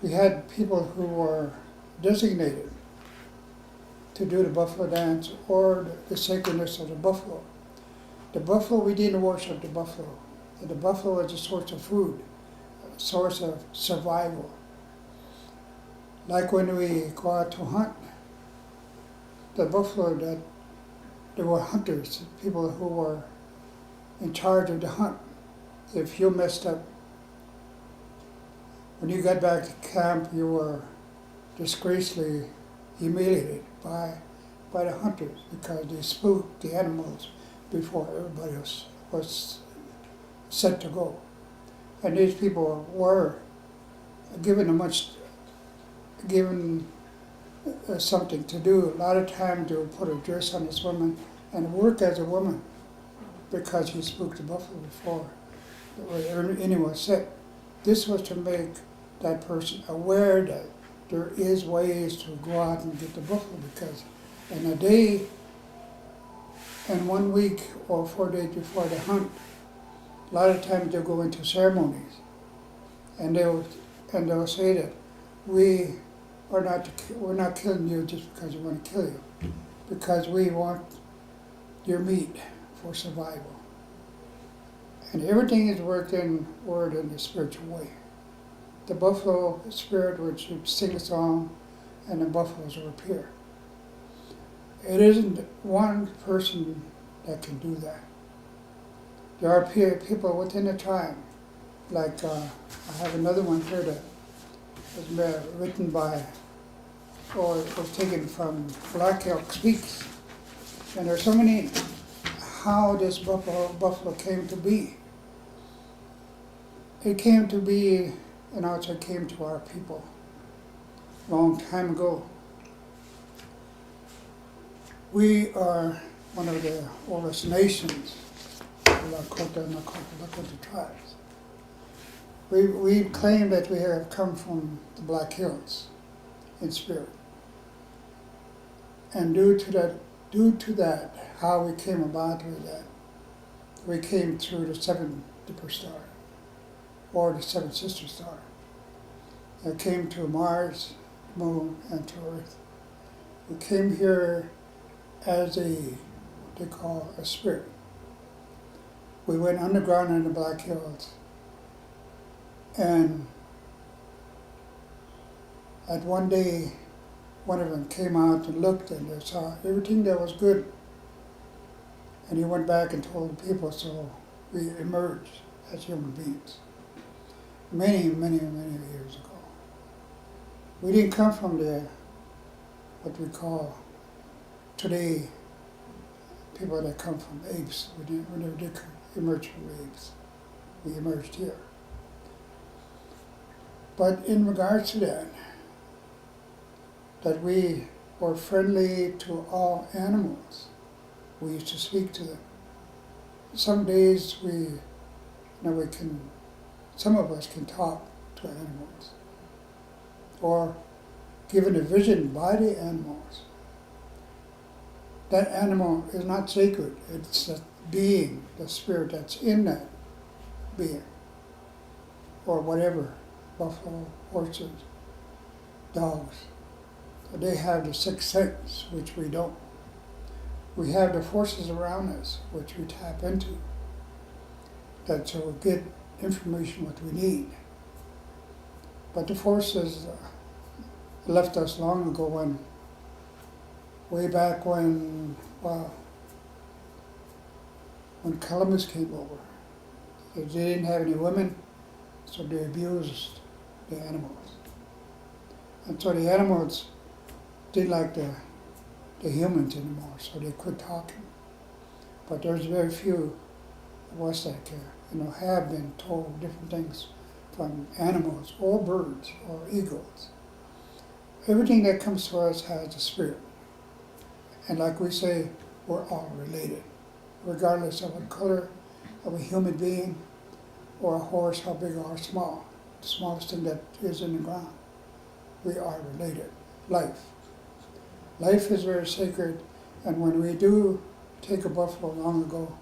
we had people who were designated to do the buffalo dance or the sacredness of the buffalo. The buffalo, we didn't worship the buffalo. The buffalo is a source of food, a source of survival. Like when we go out to hunt, the buffalo that there were hunters, people who were in charge of the hunt. If you messed up, when you got back to camp, you were disgracefully humiliated by the hunters because they spooked the animals before everybody was set to go. And these people were given something to do. A lot of times they would put a dress on this woman and work as a woman because he spooked the buffalo before anyone was set. This was to make that person aware that there is ways to go out and get the buffalo, because in a day and 1 week or 4 days before the hunt, a lot of times they'll go into ceremonies and they'll say that we're not killing you just because we want to kill you, because we want your meat for survival. And everything is worked in word in the spiritual way. The buffalo spirit which would sing a song, and the buffaloes will appear. It isn't one person that can do that. There are people within the tribe, like I have another one here that was written by, or was taken from Black Elk Speaks. And there's so many, how this buffalo came to be. It came to be, and also came to our people a long time ago. We are one of the oldest nations, the Lakota and Dakota-Lakota tribes. We claim that we have come from the Black Hills in spirit. And due to that, how we came about with that, we came through the 7 Dipper Star, or the 7 Sister Star. It came to Mars, Moon, and to Earth. We came here as what they call a spirit. We went underground in the Black Hills, and at one day, one of them came out and looked, and they saw everything that was good. And he went back and told the people, so we emerged as human beings. Many, many, many years ago. We didn't come from what we call today, people that come from apes. We never did emerge from apes. We emerged here. But in regards to that we were friendly to all animals, we used to speak to them. Some days some of us can talk to animals, or given a vision by the animals. That animal is not sacred, it's the being, the spirit that's in that being, or whatever, buffalo, horses, dogs. They have the 6th sense, which we don't. We have the forces around us, which we tap into, that will get information what we need. But the forces left us long ago, way back when Columbus came over. They didn't have any women, so they abused the animals. And so the animals didn't like the humans anymore, so they quit talking. But there's very few of us that have been told different things from animals or birds or eagles. Everything that comes to us has a spirit. And like we say, we're all related, regardless of what color of a human being or a horse, how big or small, the smallest thing that is in the ground. We are related. Life is very sacred, and when we do take a buffalo long ago,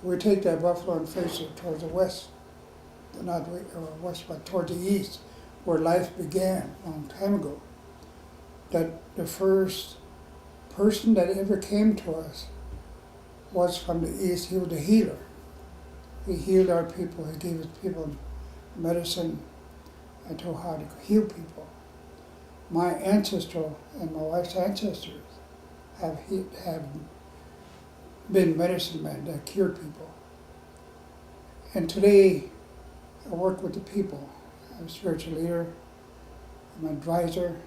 we take that buffalo and face it towards the west, not west, but toward the east, where life began a long time ago. That the first person that ever came to us was from the east. He was a healer. He healed our people. He gave his people medicine and told how to heal people. My ancestral and my wife's ancestors have been medicine men that cured people. And today, I work with the people. I'm a spiritual leader, I'm an advisor,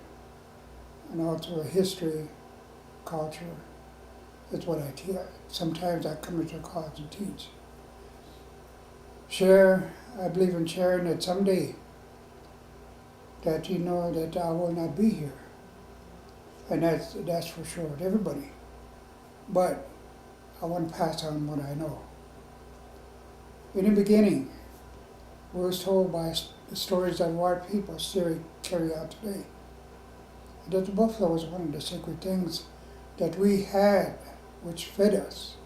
and also a history, culture. That's what I teach. Sometimes I come into a college and teach. Share, I believe in sharing that someday that you know that I will not be here. And that's for sure with everybody. But I want to pass on what I know. In the beginning, we was told by the stories that white people still carry out today, that the buffalo was one of the sacred things that we had, which fed us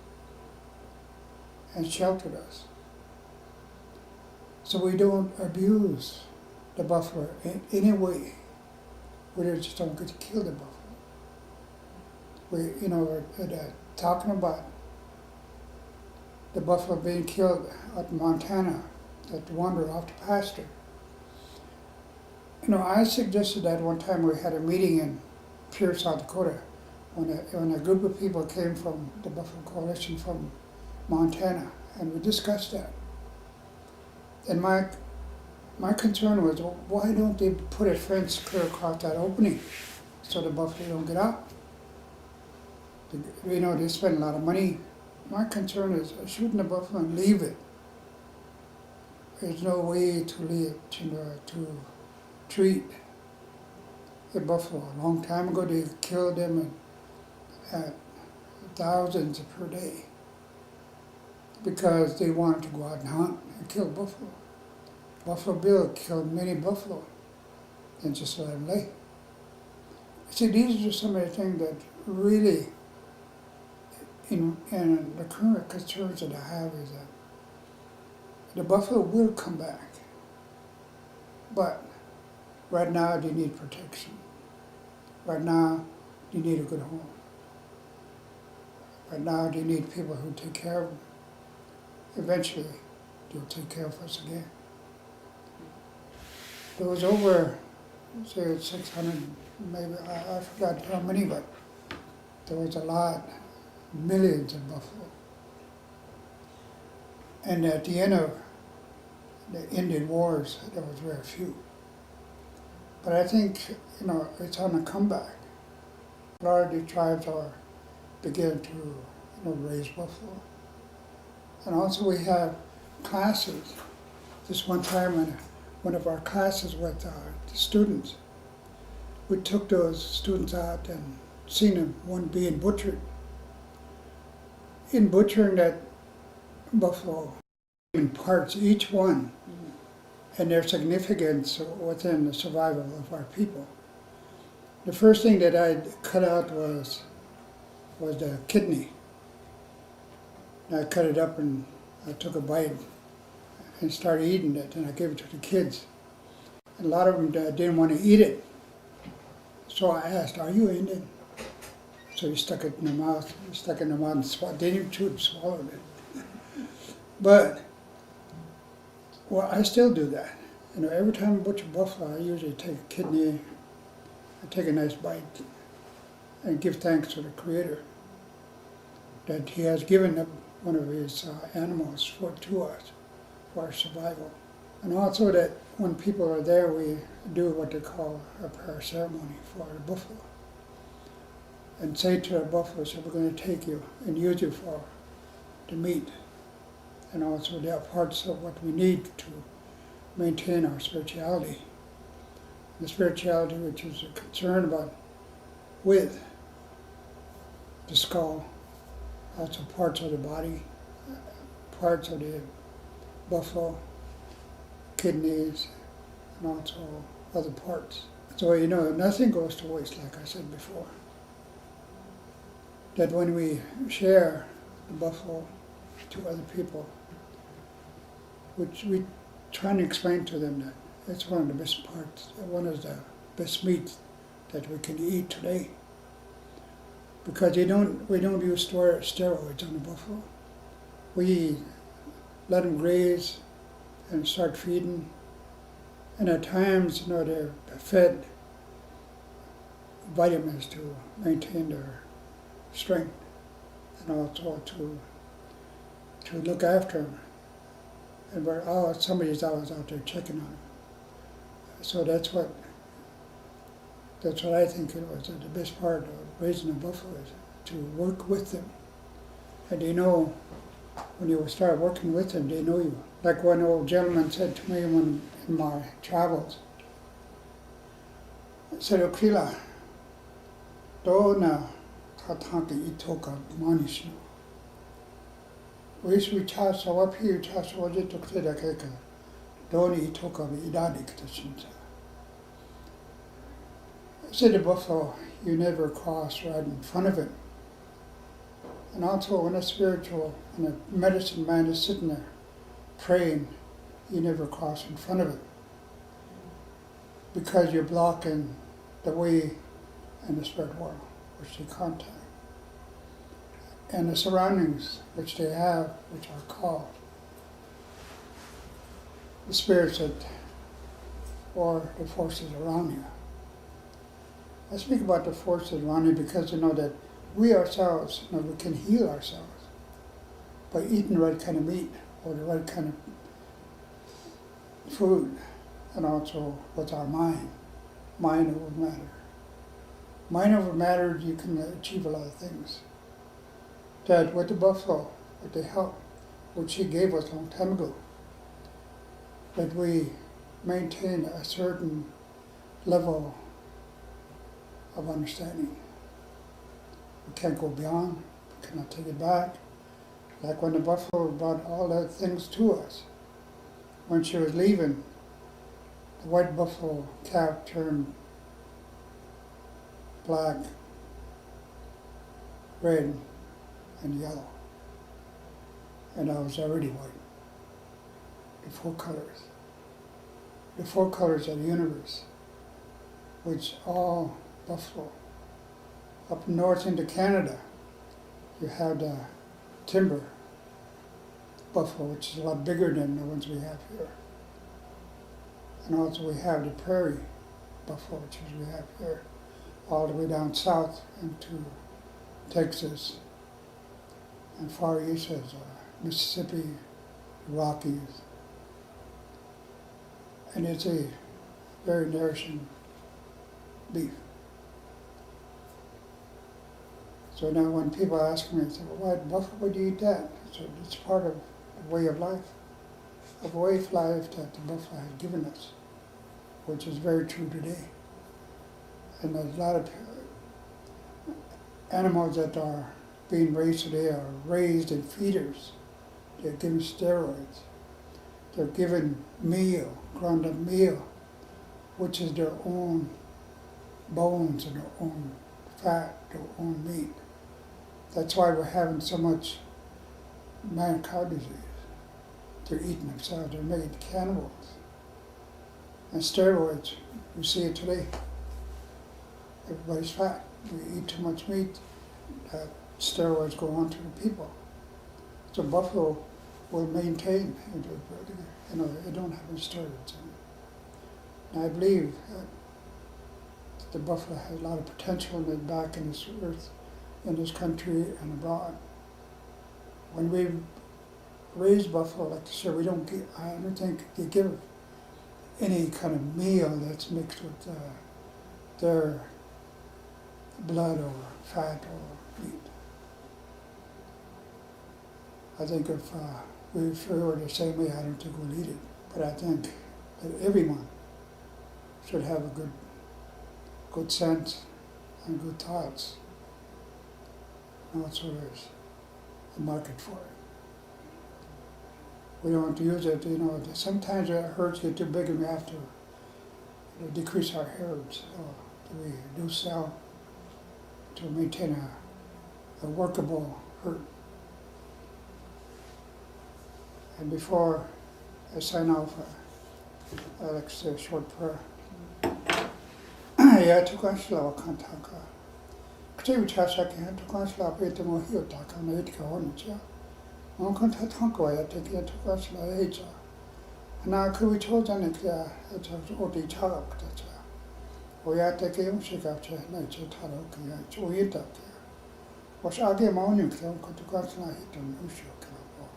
and sheltered us. So we don't abuse the buffalo in any way. We just don't get to kill the buffalo. We're talking about the buffalo being killed out in Montana, that wander off the pasture. I suggested that one time. We had a meeting in Pierce, South Dakota, when a group of people came from the Buffalo Coalition from Montana, and we discussed that. And my concern was, well, why don't they put a fence clear across that opening so the buffalo don't get out? They spend a lot of money. My concern is shooting the buffalo and leave it. There's no way to treat a buffalo. A long time ago, they killed them at thousands per day because they wanted to go out and hunt and kill buffalo. Buffalo Bill killed many buffalo and just let them lay. See, these are some of the things that really, and the current concerns that I have is that the buffalo will come back, but right now they need protection. Right now they need a good home. Right now they need people who take care of them. Eventually they'll take care of us again. There was over, say 600, maybe, I forgot how many, but there was a lot, millions of buffalo. And at the end of the Indian Wars, there was very few. But I think, it's on a comeback. A lot of the tribes are beginning to, raise buffalo. And also we have classes. This one time in one of our classes with the students, we took those students out and seen them, one being butchered. In butchering that buffalo, in parts, each one, and their significance within the survival of our people. The first thing that I cut out was the kidney. And I cut it up and I took a bite and started eating it, and I gave it to the kids. And a lot of them didn't want to eat it. So I asked, "Are you Indian?" So he stuck it in their mouth, and swallowed. They didn't chew it, swallowed it. But, well, I still do that. Every time I butcher buffalo, I usually take a kidney, I take a nice bite, and give thanks to the Creator that He has given one of His animals to us for our survival. And also that when people are there, we do what they call a prayer ceremony for the buffalo. And say to the buffalo, so we're going to take you and use you for the meat. And also they are parts of what we need to maintain our spirituality. The spirituality which is a concern about with the skull, also parts of the body, parts of the buffalo, kidneys, and also other parts. So nothing goes to waste, like I said before. That when we share the buffalo to other people, which we try to explain to them that it's one of the best parts, one of the best meats that we can eat today. Because we don't use steroids on the buffalo. We let them graze and start feeding. And at times, they're fed vitamins to maintain their strength. and also to look after them. And somebody's always out there checking on them. So that's what I think it was the best part of raising a buffalo is to work with them. And they know, when you start working with them, they know you. Like one old gentleman said to me when in my travels, he said, Okila, Dona Tatanka Itoka Manishno. We charge so up here, charge so it took the Kaka, Doni Itoka Idadik Tashinta. I said the buffalo, you never cross right in front of it. And also when a spiritual and a medicine man is sitting there praying, you never cross in front of it. Because you're blocking the way in the spirit world, which they contact. And the surroundings which they have, which are called the spirits that, or the forces around you. I speak about the forces around you because you know that we ourselves, we can heal ourselves by eating the right kind of meat or the right kind of food, and also with our mind over matter. Mind over matter, you can achieve a lot of things. That with the buffalo, with the help which he gave us a long time ago, that we maintain a certain level of understanding. We can't go beyond, we cannot take it back. Like when the buffalo brought all the things to us. When she was leaving, the white buffalo calf turned black, red, and yellow. And I was already white. The four colors. The four colors of the universe, which all buffalo. Up north into Canada, you have the timber buffalo, which is a lot bigger than the ones we have here. And also we have the prairie buffalo, which is we have here, all the way down south into Texas and far east as Mississippi, Rockies. And it's a very nourishing beef. So now when people ask me, they say, well, why buffalo do you eat that? So it's part of the way of life that the buffalo has given us, which is very true today. And there's a lot of animals that are being raised today are raised in feeders. They're given steroids. They're given meal, ground up meal, which is their own bones and their own fat, their own meat. That's why we're having so much mad-cow disease. They're eating themselves, they're made cannibals. And steroids, you see it today. Everybody's fat. We eat too much meat, steroids go on to the people. So buffalo will maintain, they don't have any steroids in it. And I believe that the buffalo has a lot of potential in it back in this earth, in this country and abroad. When we raise buffalo, like I said, I don't think they give any kind of meal that's mixed with their blood or fat or meat. I think if we were the same way, I don't think we'll eat it. But I think that everyone should have a good sense and good thoughts. And also there's a market for it. We don't want to use it, sometimes our herds get too big and we have to decrease our herds. So we do sell to maintain a workable herd. And before I sign off, I'd like to say a short prayer. Ya tukashla wakantaka. Ktevi chasaka tukashla petamo hiotaka na itka honicha. Onkanta tanko ya teki tukashla eja. Na kuwi chojanikya eta oti chalak tacha. Oya teki umshikapcha na icha taroki ya choyita. was age morning so ko to ka na hitam usho kala po.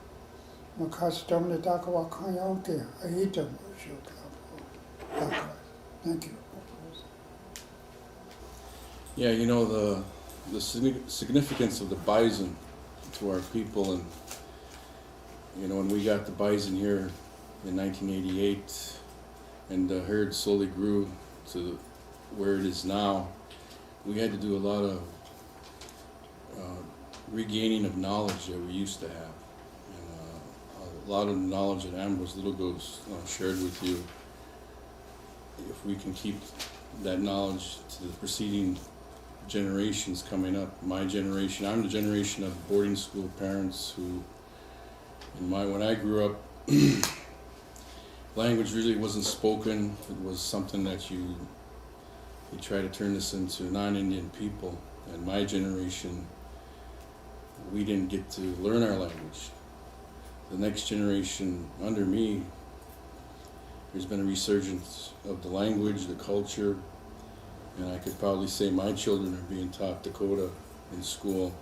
Makas domle daka wa kanyonke a hitam usho kala po. Thank you. Yeah, you know, the significance of the bison to our people, and you know, when we got the bison here in 1988 and the herd slowly grew to where it is now, we had to do a lot of regaining of knowledge that we used to have. And a lot of the knowledge that Ambrose Littlego's shared with you, if we can keep that knowledge to the preceding generations coming up. My generation, I'm the generation of boarding school parents who, when I grew up, language really wasn't spoken. It was something that you try to turn this into non-Indian people. And my generation, we didn't get to learn our language. The next generation under me, there's been a resurgence of the language, the culture, and I could probably say my children are being taught Dakota in school,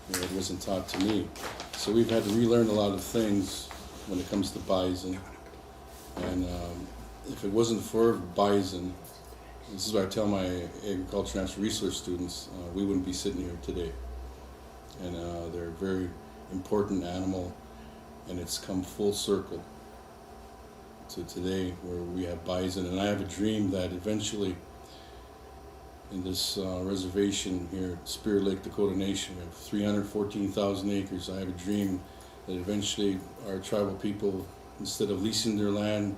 where it wasn't taught to me. So we've had to relearn a lot of things when it comes to bison. And if it wasn't for bison, this is what I tell my agriculture and natural resource students, we wouldn't be sitting here today. And they're a very important animal, and it's come full circle to today where we have bison. And I have a dream that eventually in this reservation here at Spirit Lake Dakota Nation, we have 314,000 acres. I have a dream that eventually our tribal people, instead of leasing their land,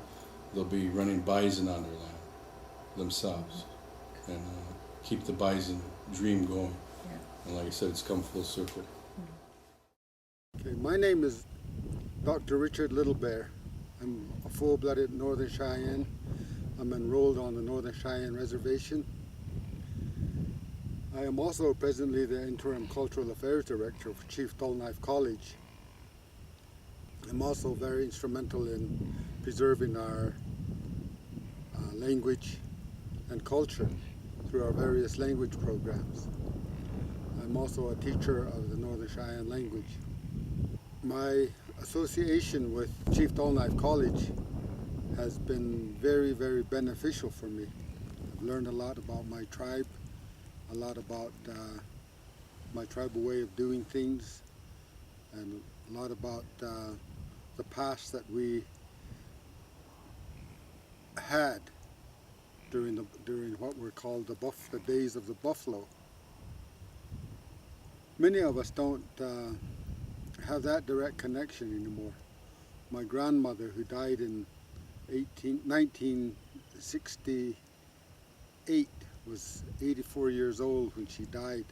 they'll be running bison on their land themselves, and keep the bison dream going. Yeah. And like I said, it's come full circle. Okay, my name is Dr. Richard Littlebear. I'm a full-blooded Northern Cheyenne. I'm enrolled on the Northern Cheyenne Reservation. I am also presently the Interim Cultural Affairs Director for Chief Dull Knife College. I'm also very instrumental in preserving our language and culture through our various language programs. I'm also a teacher of the Northern Cheyenne language. My association with Chief Dull Knife College has been very, very beneficial for me. I've learned a lot about my tribe, a lot about my tribal way of doing things, and a lot about the past that we had during what were called the days of the buffalo. Many of us don't have that direct connection anymore. My grandmother, who died in 1968, was 84 years old when she died,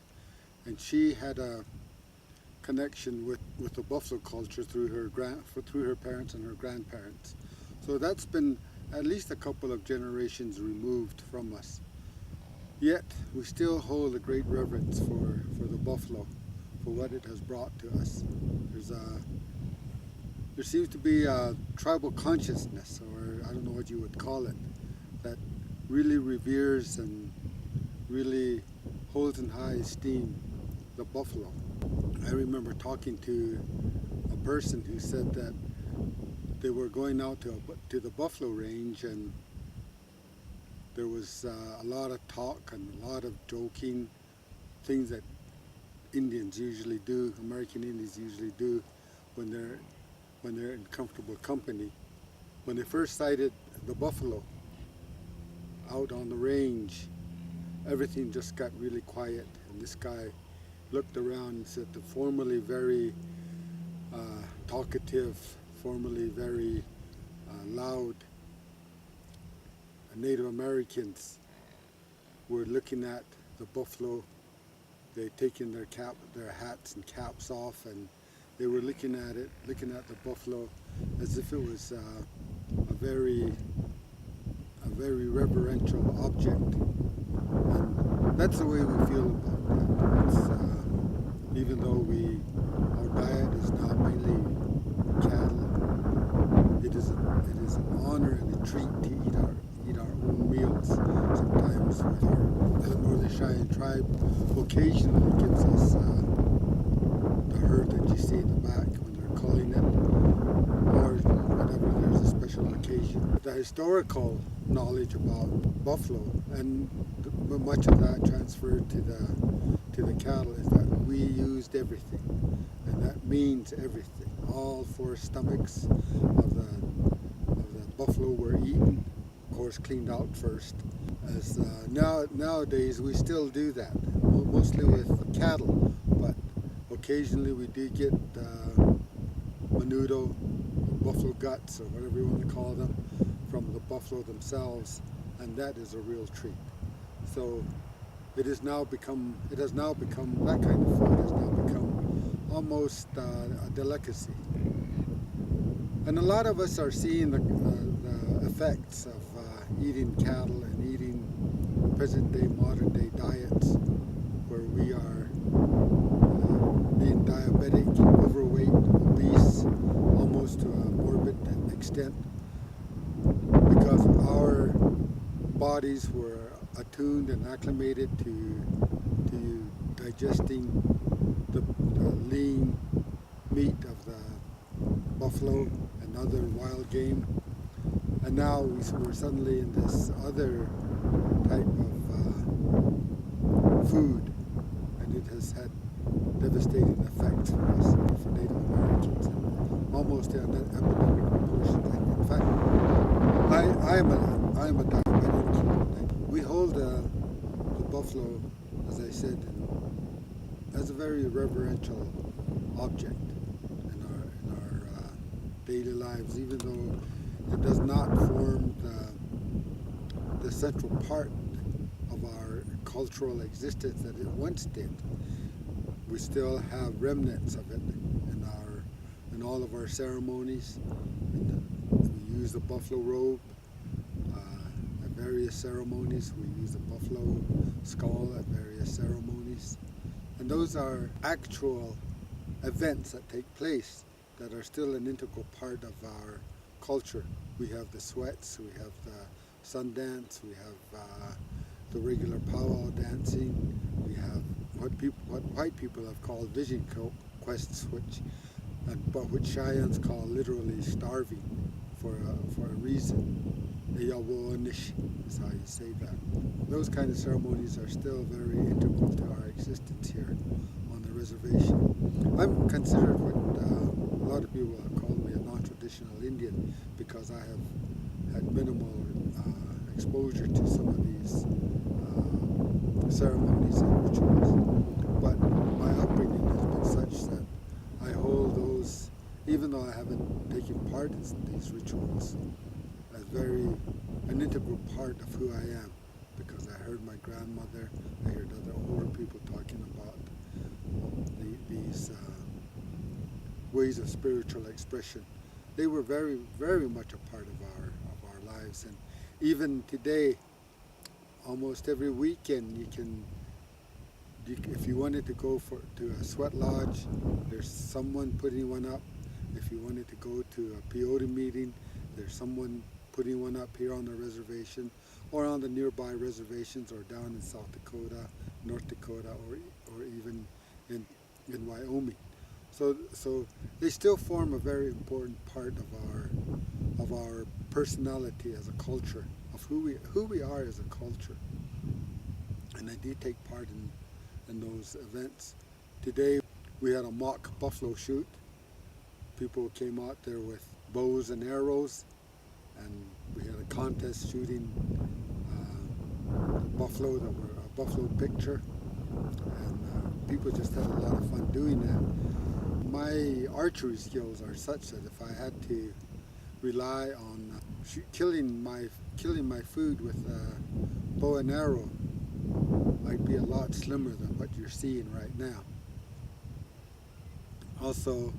and she had a connection with the buffalo culture through her parents and her grandparents. So that's been at least a couple of generations removed from us. Yet we still hold a great reverence for the buffalo, for what it has brought to us. There seems to be a tribal consciousness, or I don't know what you would call it, that really reveres and really holds in high esteem the buffalo. I remember talking to a person who said that they were going out to the buffalo range, and there was a lot of talk and a lot of joking, things that Indians usually do, American Indians usually do when they're in comfortable company. When they first sighted the buffalo out on the range, everything just got really quiet, and this guy looked around and said the formerly very talkative, formerly very loud Native Americans were looking at the buffalo. They'd taken their hats and caps off, and they were looking at the buffalo as if it was a very reverential object. And that's the way we feel about that. Even though our diet is now mainly cattle, it is an honor and a treat to eat our own meals. Sometimes with the Northern Cheyenne tribe occasionally gives us you see in the back when they're culling it, or whenever there's a special occasion. The historical knowledge about buffalo, and much of that transferred to the cattle, is that we used everything, and that means everything. All four stomachs of the buffalo were eaten, of course cleaned out first. As nowadays we still do that, mostly with cattle, but occasionally we do get menudo, buffalo guts, or whatever you want to call them, from the buffalo themselves, and that is a real treat. So it has now become that kind of food has now become almost a delicacy. And a lot of us are seeing the effects of eating cattle and eating present-day, modern-day diets, where we are being diabetic, overweight, obese, almost to a morbid extent, because our bodies were attuned and acclimated to digesting the lean meat of the buffalo and other wild game, and now we're suddenly in this other type of food, and it has had devastating effects for us, for Native Americans, and almost an epidemic proportions. In fact, I am a diabetic. We hold the buffalo, as I said, as a very reverential object in our daily lives, even though it does not form the central part of our cultural existence that it once did. We still have remnants of it in all of our ceremonies. We use the buffalo robe at various ceremonies. We use the buffalo skull at various ceremonies. And those are actual events that take place that are still an integral part of our culture. We have the sweats, we have the Sundance, we have the regular powwow dancing, we have what white people have called vision quests, which Cheyennes call literally starving for a reason. Eyawonish is how you say that. Those kind of ceremonies are still very integral to our existence here on the reservation. I'm considered what a lot of people have called me a non-traditional Indian, because I have had minimal exposure to some of these ceremonies and rituals. But my upbringing has been such that I hold those, even though I haven't taken part in these rituals, as an integral part of who I am, because I heard my grandmother, I heard other older people talking about these ways of spiritual expression. They were very, very much a part of our lives, and even today, almost every weekend, if you wanted to go to a sweat lodge, there's someone putting one up. If you wanted to go to a peyote meeting, there's someone putting one up here on the reservation, or on the nearby reservations, or down in South Dakota, North Dakota, or even in Wyoming. So they still form a very important part of our personality as a culture, of who we are as a culture. And I did take part in those events. Today we had a mock buffalo shoot. People came out there with bows and arrows, and we had a contest shooting buffalo that were a buffalo picture, and people just had a lot of fun doing that. My archery skills are such that if I had to rely on killing my food with a bow and arrow, I'd be a lot slimmer than what you're seeing right now. Also,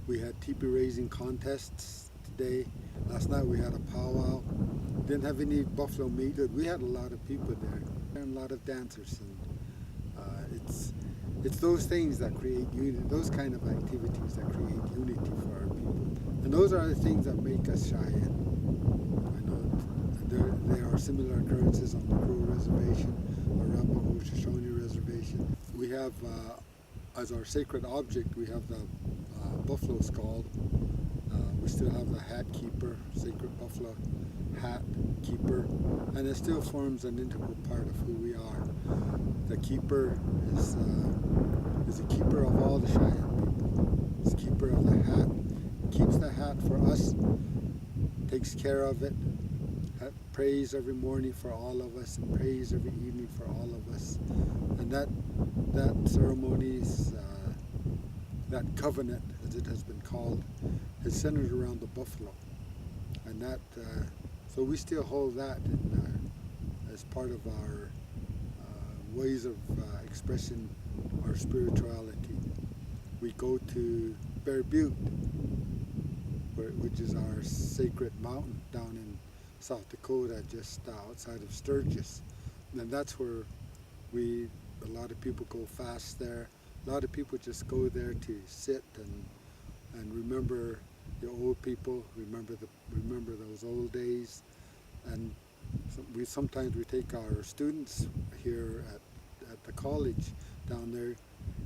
we had teepee raising contests today. Last night we had a powwow. Didn't have any buffalo meat. We had a lot of people there and a lot of dancers, and it's those things that create unity, those kind of activities that create unity for our people. And those are the things that make us Cheyenne. I know there are similar occurrences on the Crow Reservation, Arapaho Shoshone Reservation. We have as our sacred object, we have the buffalo skull. We still have the hat keeper, sacred buffalo hat keeper, and it still forms an integral part of who we are. The keeper is a keeper of all the Cheyenne people. He's the keeper of the hat. Keeps the hat for us, takes care of it, prays every morning for all of us, and prays every evening for all of us. And that ceremony, that covenant, as it has been called, is centered around the buffalo. And that, so we still hold that as part of our ways of expressing our spirituality. We go to Bear Butte, which is our sacred mountain down in South Dakota, just outside of Sturgis. And that's where a lot of people go fast there. A lot of people just go there to sit and remember the old people, remember those old days. And sometimes we take our students here at the college down there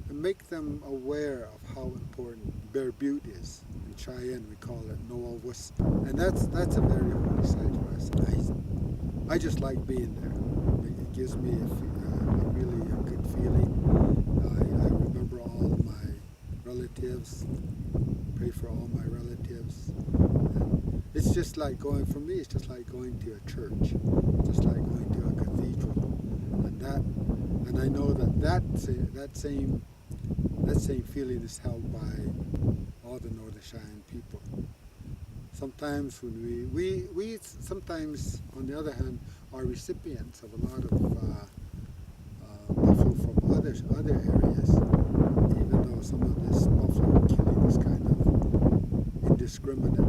and make them aware of how important Bear Butte is. In Cheyenne we call it Noelwis. And that's a very holy site for us. I just like being there. It gives me really a good feeling. I remember all of my relatives, pray for all my relatives. And it's just like going, for me, it's just like going to a church, just like going to a cathedral. And I know that same feeling is held by all the Northern Cheyenne people. Sometimes when we sometimes, on the other hand, are recipients of a lot of buffalo from other areas, even though some of this buffalo killing is kind of indiscriminate.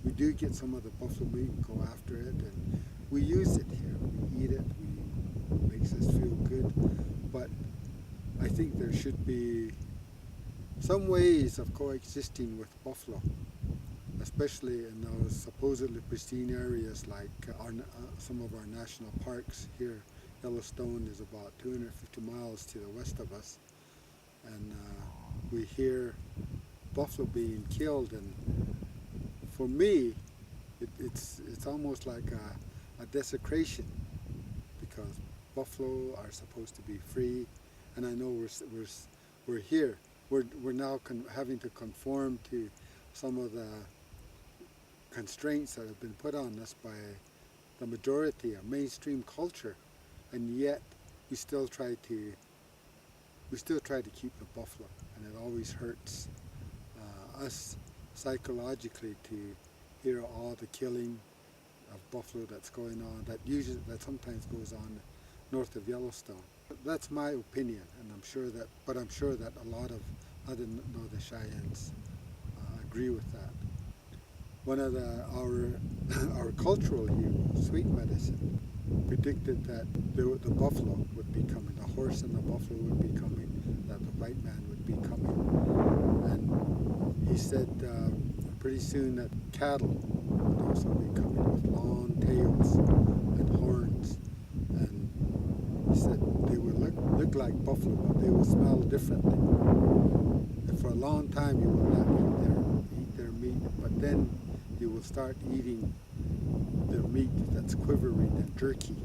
We do get some of the buffalo meat and go after it, and we use it here. We eat it. It makes us feel good. But I think there should be some ways of coexisting with buffalo, especially in those supposedly pristine areas like some of our national parks here. Yellowstone is about 250 miles to the west of us, and we hear buffalo being killed, and for me it's almost like a desecration, because buffalo are supposed to be free, and I know we're here. We're now having to conform to some of the constraints that have been put on us by the majority of mainstream culture, and yet we still try to keep the buffalo, and it always hurts us psychologically to hear all the killing of buffalo that's going on, that sometimes goes on north of Yellowstone. That's my opinion, and I'm sure that a lot of other Northern Cheyennes agree with that. One of our cultural heroes, Sweet Medicine, predicted that the buffalo would be coming, the horse and the buffalo would be coming, that the white man would be coming, and he said pretty soon that cattle would also be coming with long tails and horns, and he said they would look like buffalo, but they would smell differently. And for a long time you will not eat their meat, but then you will start eating their meat that's quivering and jerky.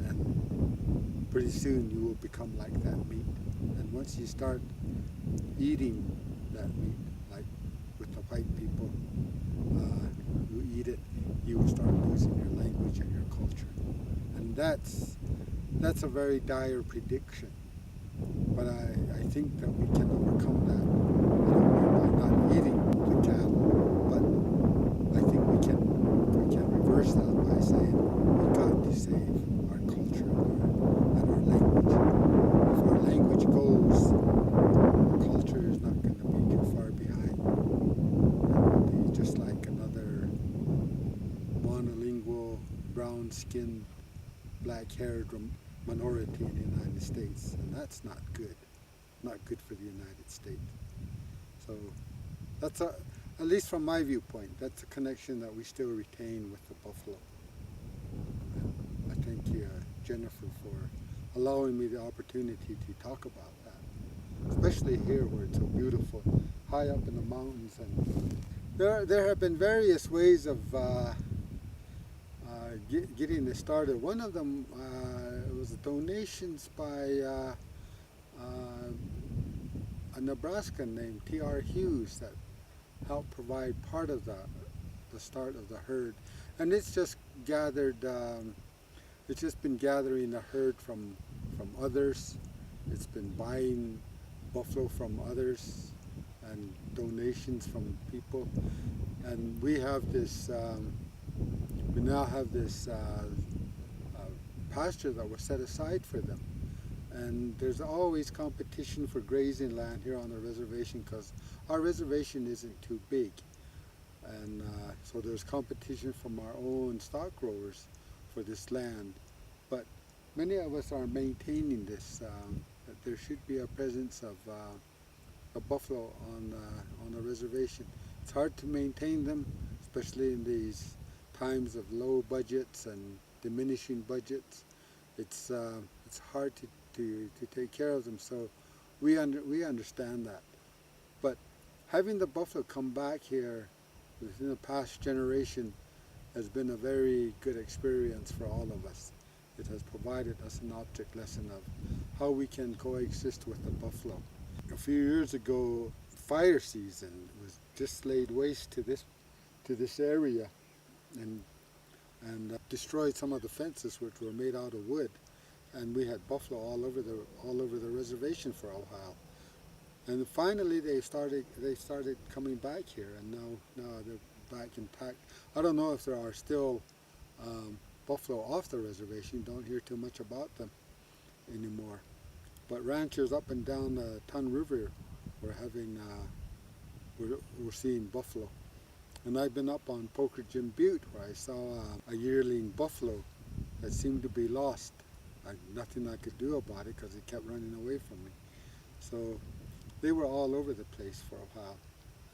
And pretty soon you will become like that meat. And once you start eating that meat, like with the white people, you eat it, you will start losing your language and your culture. And that's a very dire prediction. But I think that we can overcome that. By not eating the cattle, but I think we can reverse that by saying we got to save our culture and our language. If our language goes, the culture is not going to be too far behind. It will be just like another monolingual, brown-skinned, black-haired minority in the United States, and that's not good for the United States. So that's at least from my viewpoint, that's a connection that we still retain with the buffalo. And I thank you, Jennifer, for allowing me the opportunity to talk about that, especially here where it's so beautiful, high up in the mountains. And there have been various ways of getting this started. One of them was donations by a Nebraskan named T.R. Hughes that helped provide part of the start of the herd. And it's just gathered, it's just been gathering the herd from others. It's been buying buffalo from others and donations from people. And we have this, we now have this pasture that was set aside for them. And there's always competition for grazing land here on the reservation because our reservation isn't too big. And so there's competition from our own stock growers for this land. But many of us are maintaining this, that there should be a presence of a buffalo on the reservation. It's hard to maintain them, especially in these times of low budgets and diminishing budgets. It's hard to take care of them, so we understand that. But having the buffalo come back here within the past generation has been a very good experience for all of us. It has provided us an object lesson of how we can coexist with the buffalo. A few years ago, fire season was just laid waste to this area and destroyed some of the fences which were made out of wood. And we had buffalo all over the reservation for a while. And finally they started coming back here, and now they're back intact. I don't know if there are still buffalo off the reservation. Don't hear too much about them anymore. But ranchers up and down the Ton River were we're seeing buffalo. And I've been up on Poker Jim Butte where I saw a yearling buffalo that seemed to be lost. Nothing I could do about it because it kept running away from me. So they were all over the place for a while,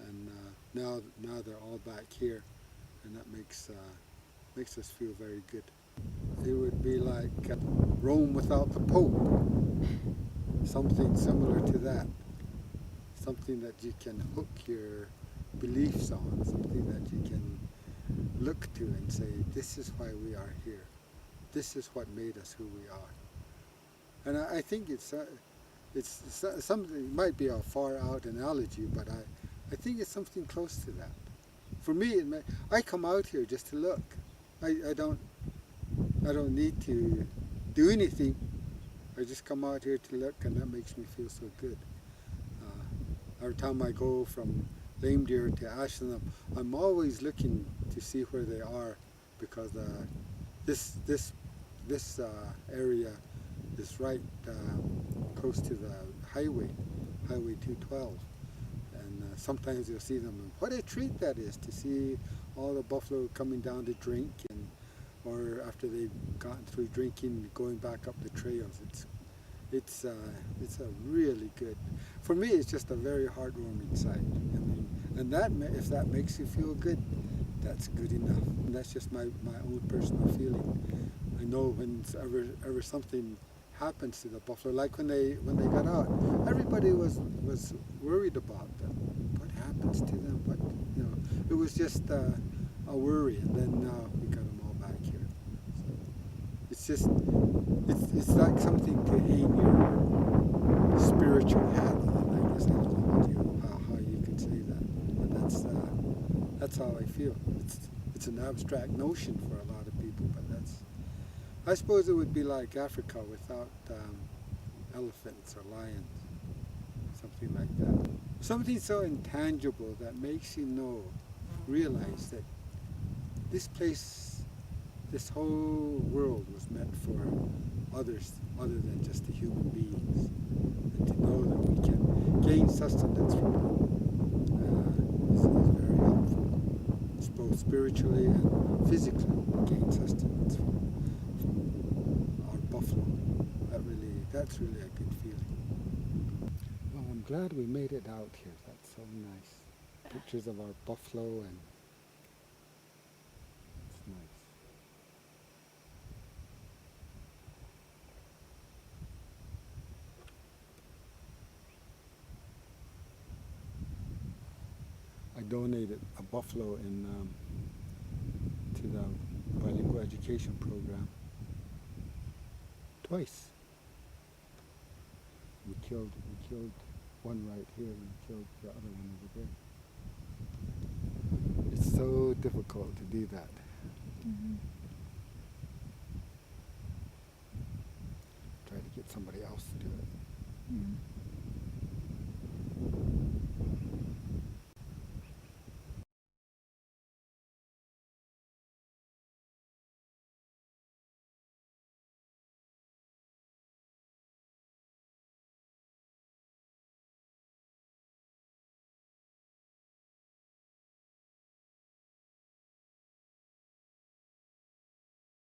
and now they're all back here, and that makes us feel very good. It would be like Rome without the Pope, something similar to that, something that you can hook your beliefs on, something that you can look to and say, this is why we are here. This is what made us who we are. And I think it's something, it might be a far out analogy, but I think it's something close to that. For me, I come out here just to look. I don't need to do anything. I just come out here to look, and that makes me feel so good. Every time I go from Lame Deer to Ashland, I'm always looking to see where they are, because this area is right close to the Highway 212, and sometimes you'll see them. And what a treat that is to see all the buffalo coming down to drink, or after they've gotten through drinking, going back up the trails. It's a really good. For me, it's just a very heartwarming sight. I mean, and that if that makes you feel good, that's good enough. And that's just my own personal feeling. I know whenever something happens to the buffalo, like when they got out, everybody was worried about them. What happens to them? What, it was just a worry, and then now we got them all back here. So it's just it's like something to hang your spiritual hat on. I guess I don't know how you could say that, but that's how I feel. It's an abstract notion for a lot of people, but I suppose it would be like Africa without elephants or lions, something like that. Something so intangible that makes you realize that this place, this whole world was meant for others other than just the human beings. And to know that we can gain sustenance from it is very helpful. It's both spiritually and physically we gain sustenance from our buffalo. That's really a good feeling. Well, I'm glad we made it out here. That's so nice. Pictures of our buffalo, and it's nice. donated a buffalo to the bilingual education program twice. We killed one right here and we killed the other one over there. It's so difficult to do that. Try to get somebody else to do it.